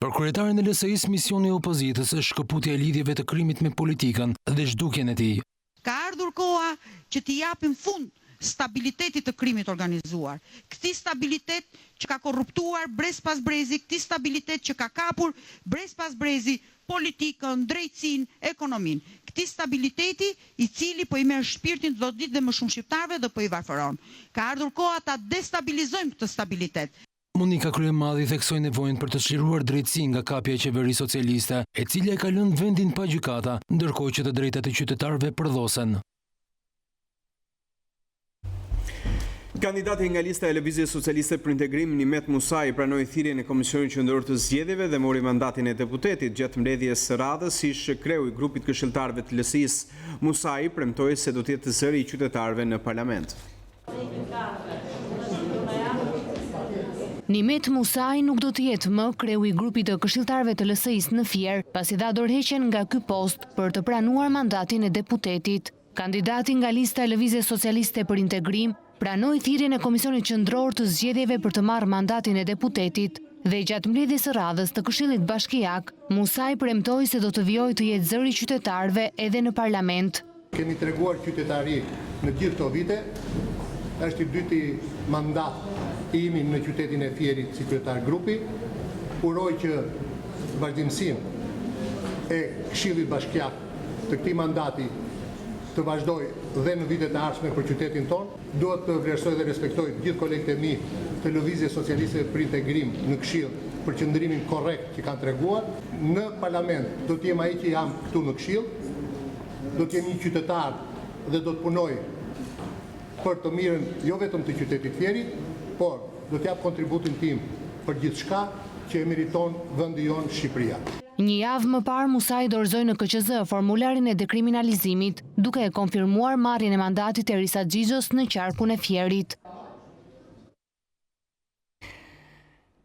Për kryetarin e LSI-s, misioni i opozitës është shkëputja e lidhjeve të krimit me politikën dhe zhdukjen e tij. Ka ardhur koha që t'i japim fund stabilitetit të krimit organizuar. Këtij stabilitet që ka korruptuar brez pas brezi, këtij stabilitet që ka kapur brez pas brezi politikën, drejtësinë, ekonominë. Këtij stabiliteti i cili po i merr shpirtin çdo ditë dhe më shumë shqiptarëve dhe po i varfëron. Ka ardhur koha ta destabilizojmë këtë stabilitet. Monika Kryemadhi theksoi nevojën për të çliruar drejtësinë nga kapja e qeverisë socialiste, e cila e ka lënë vendin pa gjykata, ndërkohë që të drejtat e qytetarëve përdhosen. Kandidati nga lista e Lëvizjes Socialiste për Integrim Nimet Musai pranoi thirrjen e Komisionit Qendror të Zgjedhjeve dhe mori mandatin e deputetit. Gjatë mbledhjes së radhës, ish kreu i grupit këshilltarëve të LSI-s, Musai premtoi se do të jetë zëri i qytetarëve në parlament. Nimet Musai nuk do të jetë më kreu i grupit të këshilltarëve të LSI-s në Fier, pasi dha dorëheqjen nga ky post për të pranuar mandatin e deputetit. Kandidati nga lista e Lëvizjes Socialiste për Integrim pranoi thirrjen e Komisionit Qendror të Zgjedhjeve për të marrë mandatin e deputetit dhe gjatë mbledhjes së radhës të Këshillit Bashkiak, Musai premtoi se do të vijojë të jetë zëri i qytetarëve edhe në parlament. Kemi treguar qytetari në gjithë këto vite, është i dyti mandat i imi në qytetin e Fierit si kryetar grupi, uroj që vazhdimsinë e Këshillit Bashkiak të këtij mandati të vazhdoj dhe në vitet e ardhshme për qytetin tonë. Duhet të vlerësoj dhe respektoj gjithë kolegët e mi të Lëvizjes Socialiste për Integrim në Këshill për qëndrimin korrekt që kanë treguar. Në parlament do të jem ai që jam këtu në Këshill, do të jem një qytetar dhe do të punoj për të mirën jo vetëm të qytetit Fierit, por do të jap kontributin tim për gjithçka që e meriton vendi jonë Shqipëria. Një javë më parë Musai dorëzoi në KQZ formularin e dekriminalizimit, duke e konfirmuar marrjen e mandatit e Risa Xhixhos në qarkun e Fierit.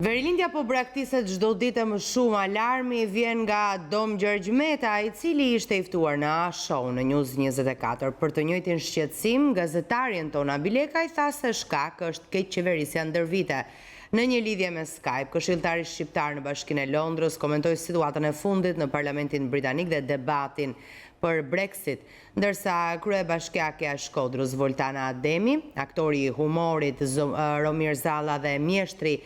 Verilindja po braktiset çdo ditë më shumë. Alarmi vjen nga Dom Gjergj Meta, i cili ishte i ftuar në show në News24. Për të njëjtin shqetësim, gazetarjen Tona Bileka i tha se shkak është keq qeverisja ndër vite. Në një lidhje me Skype, këshilltari shqiptar në Bashkinë e Londrës komentoi situatën e fundit në Parlamentin Britanik dhe debatin për Brexit, ndërsa kryebashkiakja e Shkodrës Voltana Ademi, aktori i humorit Romir Zalla dhe mjeshtri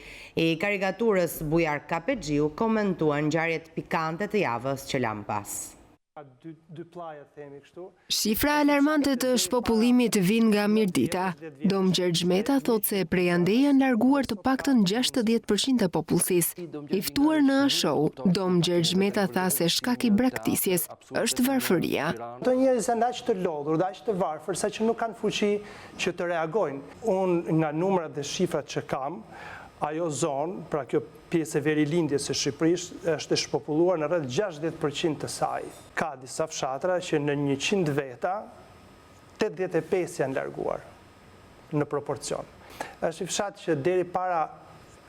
i karikaturës Bujar Kapexhiu komentuan ngjarjet pikante të javës që lan pas. Shifra alarmante të shpopullimit vin nga Mirdita. Dom Gjergj Meta thot se prej andej janë larguar të paktën 60% të popullsisë. I ftuar në show, Dom Gjergj Meta tha se shkak i braktisjes është varfëria. Këto njerëz janë aq të lodhur dhe aq të varfër sa që nuk kanë fuqi që të reagojnë. Unë nga numrat dhe shifrat që kam, ajo zonë, pra kjo pjesë e verilindjes së Shqipërisë është e shpopulluar në rreth 60% të saj. Ka disa fshatra që në 100 veta, 85 janë larguar në proporcion. Është i fshat që deri para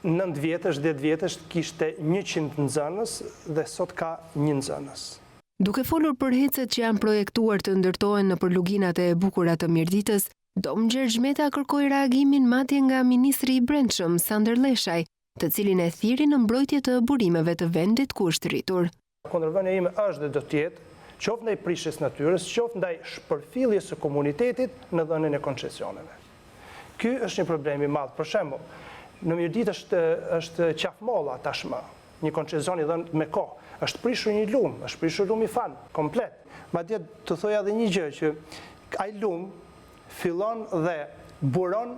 9 vjetësh, 10 vjetësh kishte 100 nxënës dhe sot ka 1 nxënës. Duke folur për hecet që janë projektuar të ndërtohen në përluginat e bukura të Mirditës, Dom Gjergjmeta kërkoi reagimin madje nga ministri i Brendshëm Sander Leshaj, të cilin e thiri në mbrojtje të burimeve të vendit ku është rritur. Kundërvënia ime është dhe do të jetë qoftë ndaj prishjes natyrës, qoftë ndaj shpërfilljes së komunitetit në dhënien e koncesioneve. Ky është një problem i madh. Për shembull, në Mirdit është qafmolla tashmë, një koncesion i dhënë me kohë. Është prishur një lum, është prishur lumi fan komplet. Madje të thoja edhe një gjë që ai lum fillon dhe buron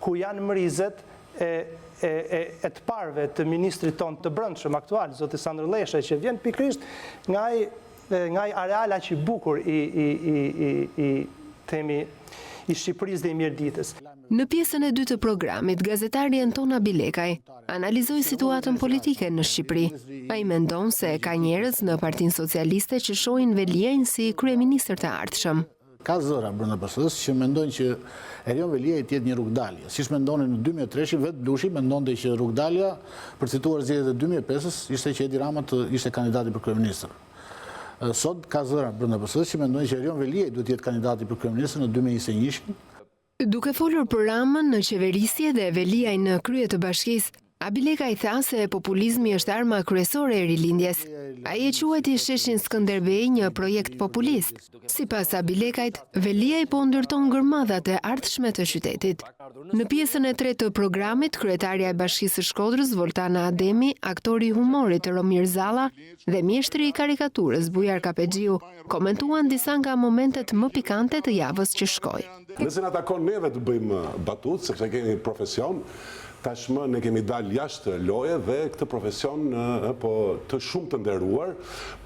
ku janë mrizet e të parve të ministrit ton të brendshëm aktual, zoti Sander Leshaj, që vjen pikërisht nga ai areal aq i bukur i Shqipërisë dhe i Mirditës. Në pjesën e dytë të programit, gazetari Antona Bilekaj analizoi situatën politike në Shqipëri. Ai mendon se ka njerëz në Partinë Socialiste që shohin Veliajn si kryeministër të ardhshëm. Ka zëra brenda PS-së që mendojnë që Erion Veliaj të jetë një rrugdalje. Siç mendonin në 2003, vetë Blushi mendonte që rrugdalja, për cituar zgjedhjet e 2005-s, ishte që Edi Rama të ishte kandidati për kryeministër. Sot ka zëra brenda PS-së që mendojnë që Erion Veliaj duhet të jetë kandidati për kryeministër në 2021. Duke folur për Ramën në qeverisje dhe Veliaj në krye të bashkisë, Abilekaj tha se populizmi është arma kryesore e rilindjes. Ai e quajti sheshin Skënderbej një projekt populist. Sipas Abilekajt, Veliaj po ndërton gërmadhat e ardhshme të qytetit. Në pjesën e tretë të programit, kryetaria e Bashkisë së Shkodrës, Voltana Ademi, aktori i humorit Romir Zalla dhe mjeshtri i karikaturës Bujar Kapexhiu komentuan disa nga momentet më pikante të javës që shkoi. Nëse na takon neve të bëjmë batut, sepse kemi profesion, tashmë ne kemi dalë jashtë loje dhe këtë profesion të shumë të nderuar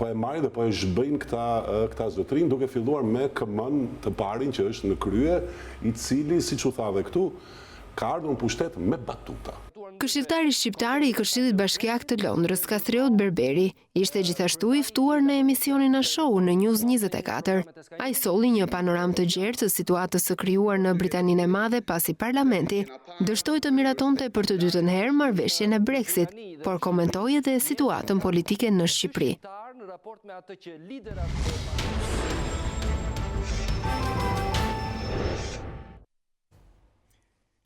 po e marrin dhe po e zhbëjnë këta zotrin, duke filluar me KM-n të parin që është në krye, i cili, siç u thave këtu, ka ardhur në pushtet me batuta. Këshilltari shqiptar i Këshillit Bashkiak të Londrës, Kastriot Berberi, ishte gjithashtu i ftuar në emisionin e show në News24. Ai solli një panoramë të gjerë të situatës së krijuar në Britaninë e Madhe pasi parlamenti dështoi të miratonte për të dytën herë marrëveshjen e Brexit, por komentoi edhe situatën politike në Shqipëri.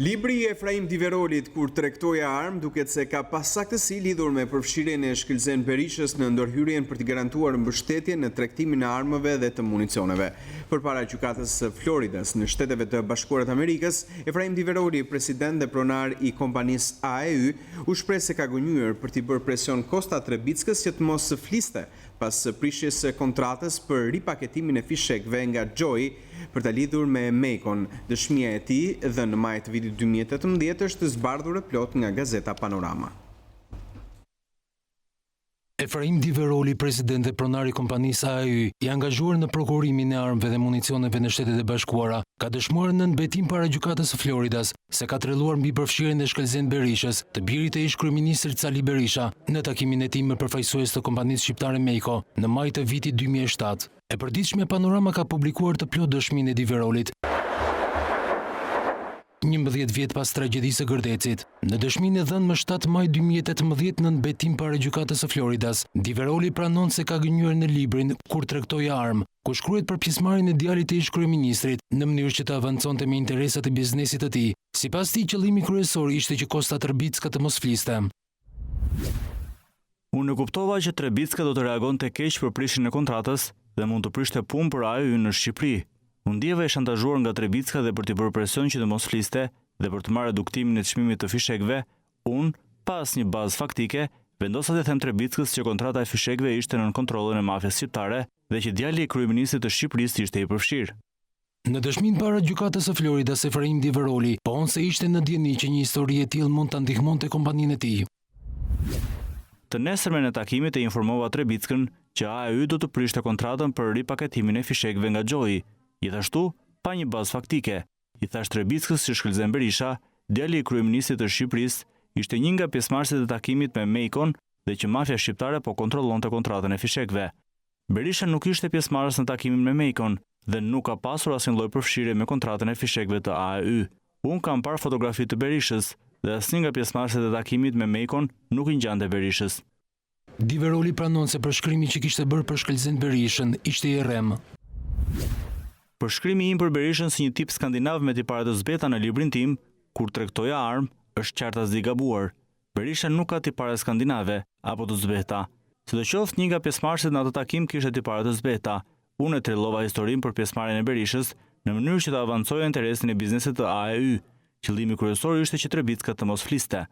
Libri i Efraim Diverolit kur tregtoja armë duket se ka pasaktësi lidhur me përfshirjen e Shkëlzen Berishës në ndërhyrjen për të garantuar mbështetje në tregtimin e armëve dhe të municioneve. Përpara gjykatës së Floridas në Shteteve të Bashkuara të Amerikës, Efraim Diveroli, president dhe pronar i kompanisë AEU, u shpreh se ka gënjur për t'i bërë presion Kosta Trebickës që të mos fliste pas prishjes së kontratës për ripaketimin e fishekëve nga Joy për të lidhur me Mekon. Dëshmia e tij dhe në maj të vitit 2018 është zbardhur e plot nga gazeta Panorama. Efraim Diveroli, president dhe pronar i kompanisë AEU, i angazhuar në prokurimin e armëve dhe municioneve në Shtetet e Bashkuara, ka dëshmuar në nënbetim para gjykatës së Floridas se ka treluar mbi përfshirjen e Shkëlzen Berishës, të birit e ish kryeministrit Sali Berisha, në takimin e tij me përfaqësues të kompanisë shqiptare Meko në maj të vitit 2007. E përditshme Panorama ka publikuar të plot dëshminë e Diverolit. 11 vjet pas tragjedisë së Gërdecit. Në dëshminë e dhënë më 7 maj 2018 në nënbetim para gjykatës së Floridas, Diveroli pranon se ka gënjur në librin Kur tregtoi armë, ku shkruhet për pjesëmarrjen e djalit të ish kryeministrit në mënyrë që të avanconte me interesat e biznesit të tij. Sipas tij, qëllimi kryesor ishte që Kosta Trebicka të mos fliste. Unë e kuptova që Trebicka do të reagonte keq për prishjen e kontratës dhe mund të prishte punë për AEU në Shqipëri. Unë ndjeva e shantazhuar nga Trebicka dhe për t'i bërë presion që të mos fliste dhe për të marrë reduktimin e çmimit të fishekëve, unë, pa asnjë bazë faktike, vendosa të them Trebickës që kontrata e fishekëve ishte nën kontrollin e mafjes shqiptare dhe që djali i kryeministit të Shqipërisë ishte i përfshirë. Në dëshminë para gjykatës së Floridas, Efraim Diveroli pohon se ishte në dieni që një histori e tillë mund ta ndihmonte kompaninë e tij. Të nesërmen e takimit e informova Trebickën që AEU do të prishte kontratën për ripaketimin e fishekëve nga Joyi. Gjithashtu, pa një bazë faktike, i thash Trebickës që Shkëlzen Berisha, djali i kryeministit të Shqipërisë, ishte një nga pjesëmarrësit e takimit me Mekon dhe që mafja shqiptare po kontrollonte kontratën e fishekëve. Berisha nuk ishte pjesëmarrës në takimin me Mekon dhe nuk ka pasur asnjë lloj përfshirje me kontratën e fishekëve të AEU. Unë kam parë fotografi të Berishës dhe asnjë nga pjesëmarrësit e takimit me Mekon nuk i ngjante Berishës. Diveroli pranon se përshkrimi që kishte bërë për Shkëlzen Berishën ishte i rrem. Përshkrimi im për Berishën si një tip skandinav me tipare të zbeta në librin tim, kur tregtoja armë, është qartasi i gabuar. Berisha nuk ka tipare skandinave apo të zbeta. Sidoqoftë, një nga pjesëmarrësit në atë takim kishte tipare të zbeta. Unë e trellova historinë për pjesëmarrjen e Berishës në mënyrë që të avancojë interesin e biznesit të AEY. Qëllimi kryesor ishte që Trebicka të mos fliste.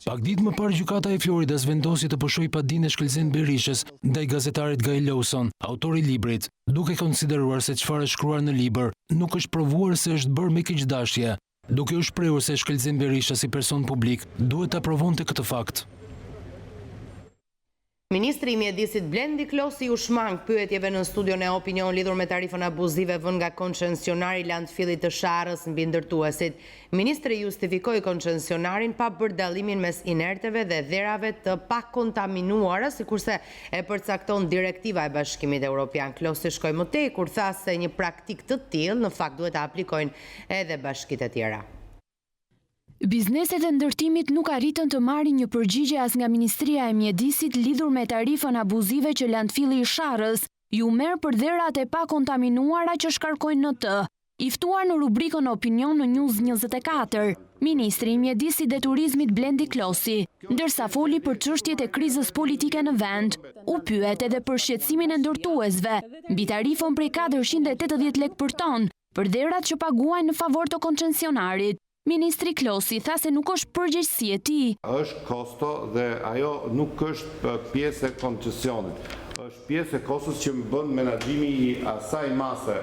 Pak ditë më parë gjykata e Floridas vendosi të pushojë padinë e shkëlqen Berishës ndaj gazetarit Guy Lawson, autori i librit, duke konsideruar se çfarë është shkruar në libër nuk është provuar se është bërë me keqdashje, duke u shprehur se shkëlqen Berisha si person publik duhet ta provonte këtë fakt. Ministri i Mjedisit Blendi Klosi u shmang pyetjeve në studion e Opinion lidhur me tarifën abuzive vënë nga koncesionari i landfillit të Sharrës mbi ndërtuesit. Ministri justifikoi koncesionarin pa bërë dallimin mes inerteve dhe dherave të pakontaminuara, sikurse e përcakton direktiva e Bashkimit Evropian. Klosi shkoi më tej kur tha se një praktik të tillë në fakt duhet ta aplikojnë edhe bashkitë e tjera. Bizneset e ndërtimit nuk arritën të marrin një përgjigje as nga Ministria e Mjedisit lidhur me tarifën abuzive që landfilli i Sharrës ju merr për dherat e pakontaminuara që shkarkojnë në të. I ftuar në rubrikën Opinion në News24, Ministri i Mjedisit dhe Turizmit Blendi Klosi, ndërsa foli për çështjet e krizës politike në vend, u pyet edhe për shqetësimin e ndërtuesve mbi tarifën prej 480 lekë për ton për dherat që paguajnë në favor të koncesionarit. Ministri Klosi tha se nuk është përgjegjësi e tij. Është kosto dhe ajo nuk është pjesë e koncesionit. Është pjesë e kostos që më bën menaxhimi i asaj mase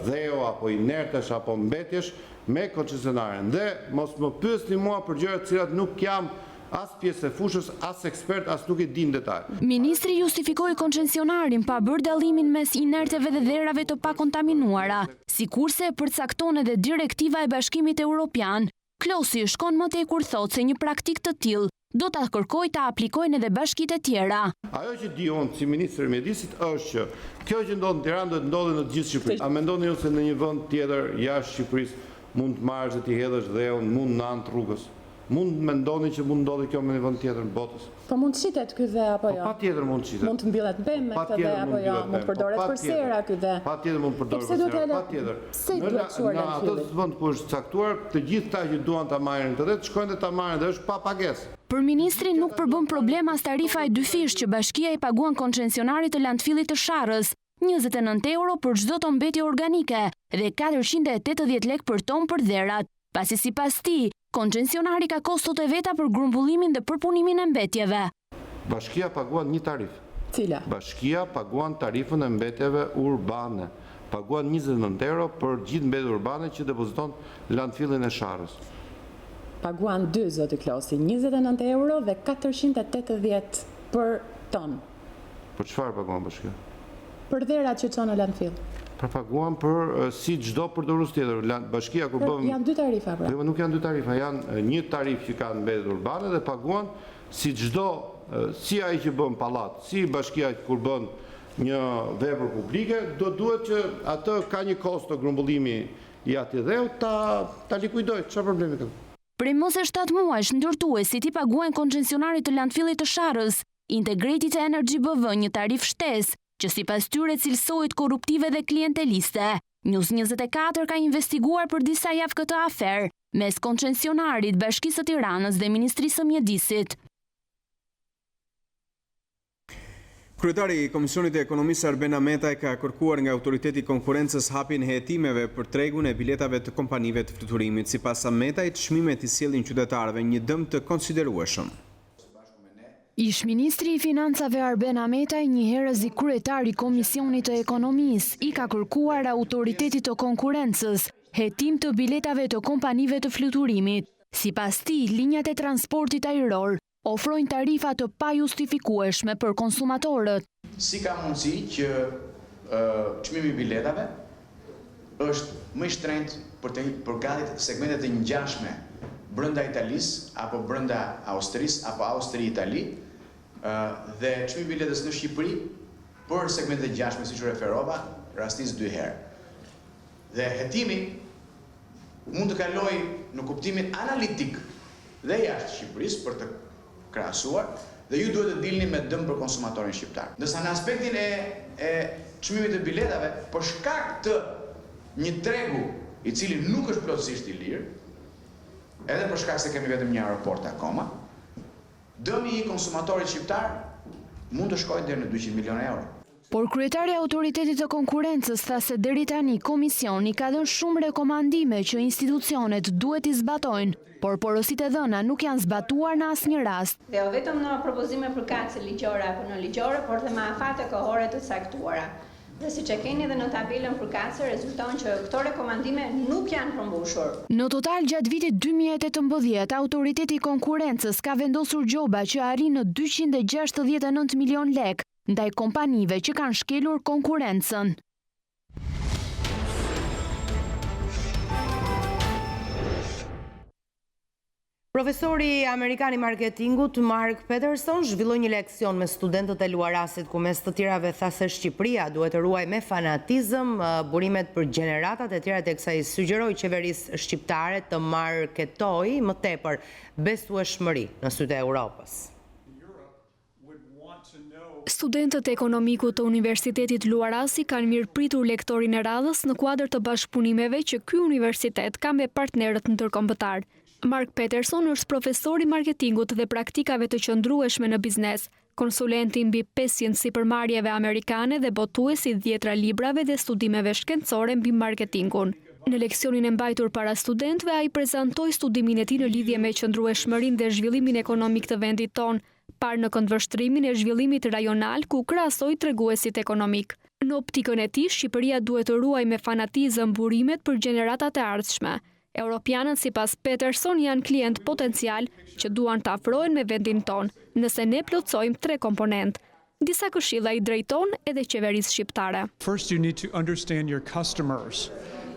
dheu apo inertesh apo mbetjesh me koncesionarin. Dhe mos më pyesni mua për gjëra të cilat nuk jam as pjesë e fushës, as ekspert, as nuk e di në detaj. Ministri justifikoi koncesionarin pa bërë dallimin mes inerteve dhe dherave të pakontaminuara, sikurse e përcakton edhe direktiva e Bashkimit Evropian. Klosi shkon më tej kur thotë se një praktik të tillë do ta kërkojë ta aplikojnë edhe bashkitë e tjera. Ajo që di unë si ministri i Mjedisit është që kjo që ndodh në Tiranë do të ndodhë në të gjithë Shqipërinë. A mendoni ju se në një vend tjetër jashtë Shqipërisë mund të marrësh dhe të hedhësh dheun mund në anë të rrugës? Mund të mendoni që mund ndodhi kjo me një vend tjetër në botës? Po mund të shitet ky dhe apo jo? Patjetër mund të shitet. Mund të mbyllet bem me këtë dhe apo jo? Mund të përdoret për sera ky dhe. Patjetër mund të përdoret për sera, patjetër. Pse duhet çuar në atë vend ku është caktuar, të gjithë ata që duan ta marrin të vet, shkojnë dhe ta marrin dhe është pa pagesë. Për ministrin nuk përbën problem as tarifa e 2 fish që bashkia i paguan koncesionarit të landfillit të Sharrës, 29 euro për çdo ton mbetje organike dhe 480 lekë për ton për dherat, pasi sipas tij koncesionari ka kostot e veta për grumbullimin dhe përpunimin e mbetjeve. Bashkia paguan një tarifë. Cila? Bashkia paguan tarifën e mbetjeve urbane. Paguan 29 euro për gjithë mbetjet urbane që depoziton landfillin e Sharrës. Paguan 2 zoti Klosi, 29 euro dhe 480 për ton. Për çfarë paguan bashkia? Për dherat që çon në landfill. Paguan për si çdo përdorues tjetër. Bashkia kur bën janë 2 tarifa pra. Jo, nuk janë 2 tarifa, janë një tarifë që kanë mbetjet urbane dhe paguan si çdo si ai që bën pallat, si bashkia kur bën një vepër publike, duhet që atë ka një kosto grumbullimi i atij dheu ta likuidoj. Çfarë problemi ka? Prej mos e 7 muajsh ndërtuesit i paguajnë koncesionarit të landfillit të Sharrës, Integrated Energy BV një tarifë shtesë, që sipas tyre cilësohet korruptive dhe klienteliste. News24 ka investiguar për disa javë këtë aferë mes koncesionarit, Bashkisë së Tiranës dhe Ministrisë së Mjedisit. Kryetari i Komisionit e Ekonomisë Arben Ametaj ka kërkuar nga Autoriteti i Konkurrencës hapjen e hetimeve për tregun e biletave të kompanive të fluturimit. Sipas Ametajt, çmimet i sjellin qytetarëve një dëm të konsiderueshëm. Ish ministri i Financave Arben Ametaj, njëherëz i kryetari i Komisionit të Ekonomisë, i ka kërkuar Autoritetit të Konkurrencës hetim të biletave të kompanive të fluturimit. Sipas tij, linjat e transportit ajror ofrojnë tarifa të pajustifikueshme për konsumatorët. Si ka mundësi që çmimi i biletave është më i shtrenjtë për gati segmentet e ngjashme brenda Italisë apo brenda Austrisë apo Austri-Itali dhe çmimi i biletës në Shqipëri për segmentet e ngjashme siç u referova rastis 2 herë. Dhe hetimi mund të kalojë në kuptimin analitik dhe jashtë Shqipërisë për të krahasuar dhe ju duhet të dilni me dëm për konsumatorin shqiptar. Ndërsa në aspektin e çmimit të biletave për shkak të një tregu i cili nuk është plotësisht i lirë, edhe për shkak se kemi vetëm një aeroport akoma, dëmi i konsumatorit shqiptar mund të shkojë deri në 200 milionë euro. Por kryetari i Autoritetit të Konkurrencës tha se deri tani komisioni ka dhënë shumë rekomandime që institucionet duhet i zbatojnë, por porositë e dhëna nuk janë zbatuar në asnjë rast. Dhe jo vetëm në propozime përkatëse ligjore apo në ligjore, por dhe me afate kohore të caktuara. Dhe siç e keni edhe në tabelën përkatëse, rezulton që këto rekomandime nuk janë përmbushur. Në total gjatë vitit 2018, Autoriteti i Konkurrencës ka vendosur gjoba që arrin në 269 milion lek ndaj kompanive që kanë shkelur konkurrencën. Profesori amerikan i marketingut Mark Peterson zhvilloi një leksion me studentët e luarasit ku mes të tjerave tha se Shqipëria duhet të ruaj me fanatizëm burimet për gjeneratat e tjera teksa i sugjeroi qeverisë shqiptare të marketojë më tepër besueshmëri në sytë e Europës. Studentët e ekonomikut të Universitetit Luarasi kanë mirëpritur lektorin e radhës në kuadër të bashkëpunimeve që ky universitet ka me partnerët ndërkombëtar. Mark Peterson është profesor i marketingut dhe praktikave të qëndrueshme në biznes, konsulenti mbi 500 sipërmarrjeve amerikane dhe botuesi 10 librave dhe studimeve shkencore mbi marketingun. Në leksionin e mbajtur para studentëve, ai prezantoi studimin e tij në lidhje me qëndrueshmërinë dhe zhvillimin ekonomik të vendit tonë, parë në këndvështrimin e zhvillimit rajonal ku krahasoi treguesit ekonomik. Në optikën e tij, Shqipëria duhet të ruajë me fanatizëm burimet për gjeneratat e ardhshme. Europianët sipas Peterson janë klient potencial që duan të afrohen me vendin tonë, nëse ne plotësojmë 3 komponent. Disa këshilla i drejton edhe qeverisë shqiptare. First you need to understand your customers.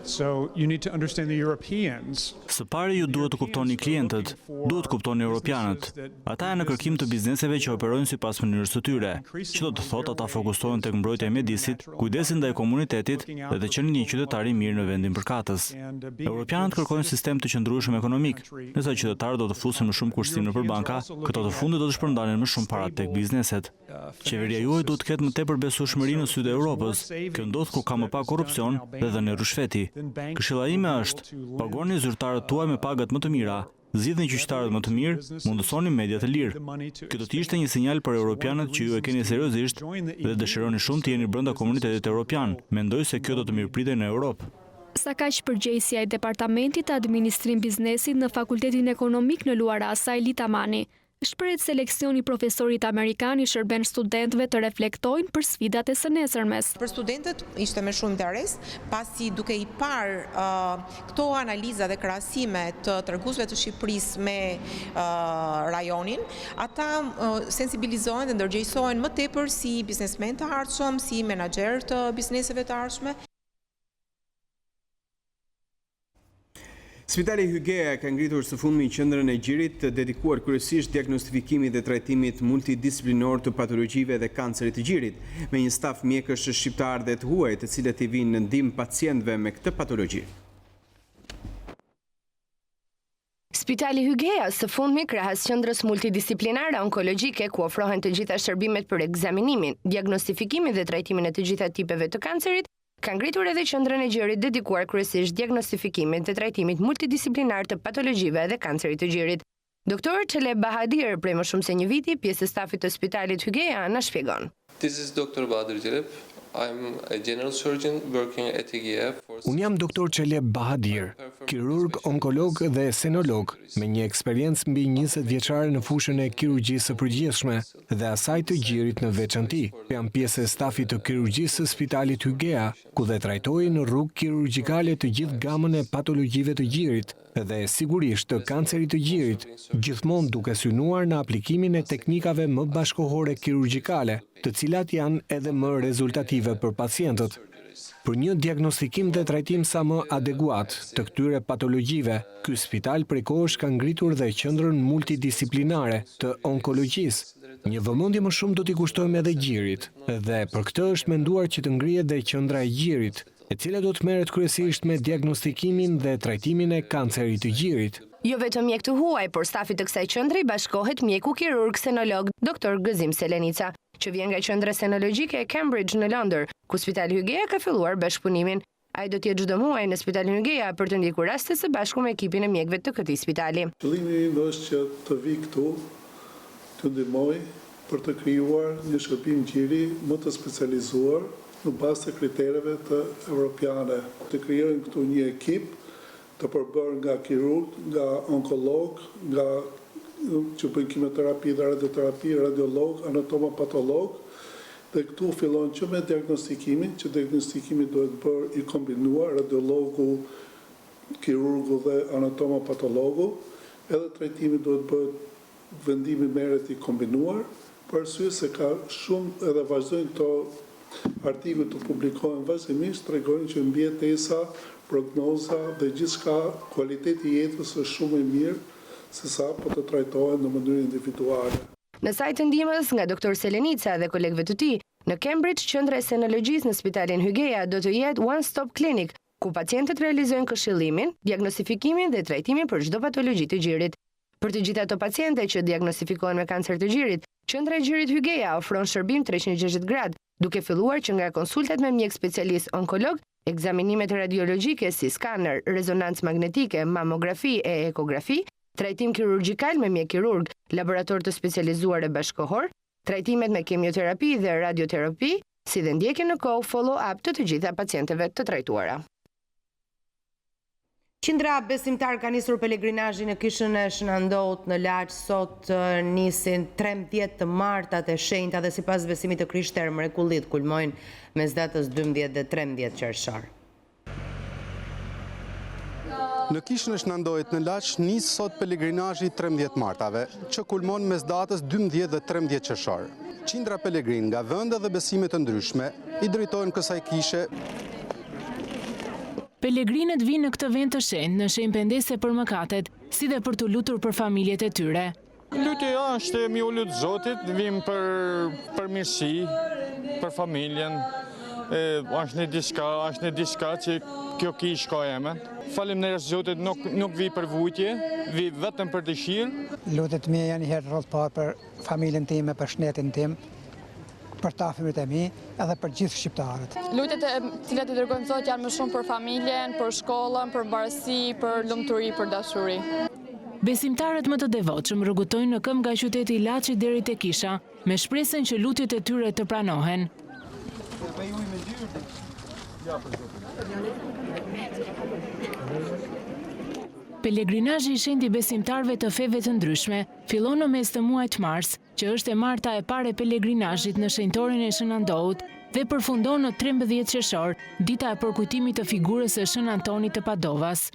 So you need to understand the Europeans. Së pari ju duhet të kuptoni klientët, duhet të kuptoni europianët. Ata janë në kërkim të bizneseve që operojnë sipas mënyrës së tyre. Që do të thotë ata fokusohen tek mbrojtja e mjedisit, kujdesin ndaj komunitetit dhe të qenë një qytetar i mirë në vendin përkatës. Europianët kërkojnë sistem të qëndrueshëm ekonomik, ndërsa qytetarët do të fusin më shumë kushtim nëpër banka, këto të fundit do të shpërndanin më shumë para tek bizneset. Qeveria juaj duhet të ketë më tepër besueshmëri në sytë e Europës. Kjo ndodh kur ka më pak korrupsion dhe dhënie rrushfeti. Këshilla ime është, paguani zyrtarët tuaj me pagat më të mira, zgjidhni qytetarët më të mirë, mundësoni media të lirë. Kjo do të ishte një sinjal për europianët që ju e keni seriozisht dhe dëshironi shumë të jeni brenda komunitetit evropian. Mendoj se kjo do të mirëpritej në Europë. Sa kaq përgjegjësia e departamentit të administrim biznesit në Fakultetin Ekonomik në Luarasa Elita Mani. Shprehet se leksioni profesorit amerikan i shërben studentëve të reflektojnë për sfidat e së nesërmes. Për studentët ishte me shumë interes, pasi duke i parë këto analiza dhe krahasime të treguesve të Shqipërisë me rajonin, ata sensibilizohen dhe ndërgjegjësohen më tepër si biznesmen të ardhshëm, si menaxher të bizneseve të ardhshme. Spitali Hygea ka ngritur së fundmi qendrën e gjirit dedikuar kryesisht diagnostifikimit dhe trajtimit multidisiplinor të patologjive dhe kancerit të gjirit, me një staf mjekësh shqiptar dhe të huaj, të cilët i vinë në ndihmë pacientëve me këtë patologji. Spitali Hygea së fundmi krahas qendrës multidisiplinare onkologjike ku ofrohen të gjitha shërbimet për ekzaminimin, diagnostifikimin dhe trajtimin e të gjitha tipeve të kancerit, ka ngritur edhe qendrën e gjirit dedikuar kryesisht diagnostifikimit dhe trajtimit multidisiplinar të patologjive dhe kancerit të gjirit. Doktor Çeleb Bahadir, prej më shumë se një viti, pjesë e stafit të Spitalit Hygea, na shpjegon. This is Dr. Bahadir Çeleb. I'm a general surgeon working at IGF. Unë jam doktor Çeleb Bahadir, kirurg, onkolog dhe senolog, me një eksperiencë mbi 20 vjeçare në fushën e kirurgjisë së përgjithshme dhe asaj të gjirit në veçanti. Jam pjesë e stafit të kirurgjisë së Spitalit Hygea, ku dhe trajtoj në rrugë kirurgjikale të gjithë gamën e patologjive të gjirit dhe sigurisht të kancerit të gjirit, gjithmonë duke synuar në aplikimin e teknikave më bashkohore kirurgjikale, të cilat janë edhe më rezultative për pacientët. Për një diagnostikim dhe trajtim sa më adekuat të këtyre patologjive, ky spital prej kohësh ka ngritur dhe qendrën multidisiplinare të onkologjisë. Një vëmendje më shumë do t'i kushtojmë edhe gjirit, dhe për këtë është menduar që të ngrihet dhe qendra e gjirit, e cila do të merret kryesisht me diagnostikimin dhe trajtimin e kancerit të gjirit. Jo vetëm mjek të huaj, por stafit të kësaj qendre i bashkohet mjeku kirurg senolog Dr. Gëzim Selenica. që vjen nga qendra senologjike e Cambridge në Londër, ku Spitali Hygieja ka filluar bashkëpunimin. Ai do të jetë çdo muaj në Spitalin Hygieja për të ndjekur raste së bashku me ekipin e mjekëve të këtij spitali. Qëllimi im është që të vi këtu, të ndihmoj për të krijuar një shërbim gjiri më të specializuar në bazë të kritereve të europiane. Të krijojmë këtu një ekip të përbërë nga kirurg, nga onkolog, nga që bëjnë kimoterapi dhe radioterapi, radiolog, anatomopatolog, dhe këtu fillon që me diagnostikimin, që diagnostikimi duhet bërë i kombinuar, radiologu, kirurgu dhe anatomopatologu, edhe trajtimi duhet bërë vendimi meret i kombinuar, për arsye se ka shumë edhe vazhdojnë këto artikuj të publikohen vazhdimisht, tregojnë që mbjetesa, prognoza dhe gjithçka kualiteti jetës është shumë e mirë se sa po të trajtohen në mënyrë individuale. Në sajt të ndihmës nga Dr. Selenica dhe kolegëve të tij, në Cambridge, qendra e senologjisë në Spitalin Hygieja do të jetë one-stop clinic, ku pacientët realizojnë këshillimin, diagnostifikimin dhe trajtimin për çdo patologji të gjirit. Për të gjithë ato pacientë që diagnostifikohen me kancer të gjirit, qendra e gjirit Hygieja ofron shërbim 360 gradë, duke filluar që nga konsultat me mjek specialist onkolog, ekzaminimet radiologjike si skaner, rezonancë magnetike, mamografi e ekografi, trajtim kirurgjikal me mjek kirurg, laborator të specializuar e bashkëkohor, trajtimet me kemioterapi dhe radioterapi, si dhe ndjekje në kohë follow-up të gjitha pacientëve të trajtuara. Qindra besimtar ka nisur pelegrinazhin në kishën e Shënandot në Laç. Sot nisin 13 të martat e shenjta dhe sipas besimit të krishterë mrekullit kulmojnë mes datës 12 dhe 13 qershor. Në kishën e Shënandojit në Laç nis sot pelegrinazhi 13 martave, që kulmon mes datës 12 dhe 13 qershor. Qindra pelegrin nga vende dhe besime të ndryshme i drejtojnë kësaj kishe. Pelegrinët vinë në këtë vend të shenjtë në shenjë pendese për mëkatet, si dhe për të lutur për familjet e tyre. Lutja është mi u lutë Zotit, vim për mirësi, për familjen. Është një diçka që kjo kishë ka emen. Faleminderit Zotit, nuk vi për vujtje, vi vetëm për dëshirë. Lutet mi janë herë rrallë parë për familjen time, për shtetin tim, për tafimit e mi, edhe për gjithë shqiptarët. Lutjet e cilat i dërgojmë Zot janë më shumë për familjen, për shkollën, për mbarësi, për lumturi, për dashuri. Besimtarët më të devotshëm rrugëtojnë në këmbë nga qyteti i Laçit deri te kisha, me shpresën që lutjet e tyre të pranohen. Pelegrinazhi i shenjtë i besimtarëve të feve të ndryshme fillon në mes të muajit mars, që është e marta e parë e pelegrinazhit në shenjtorin e Shënandout, dhe përfundon në 13 qershor, dita e përkujtimit të figurës së Shën Antonit të Padovas.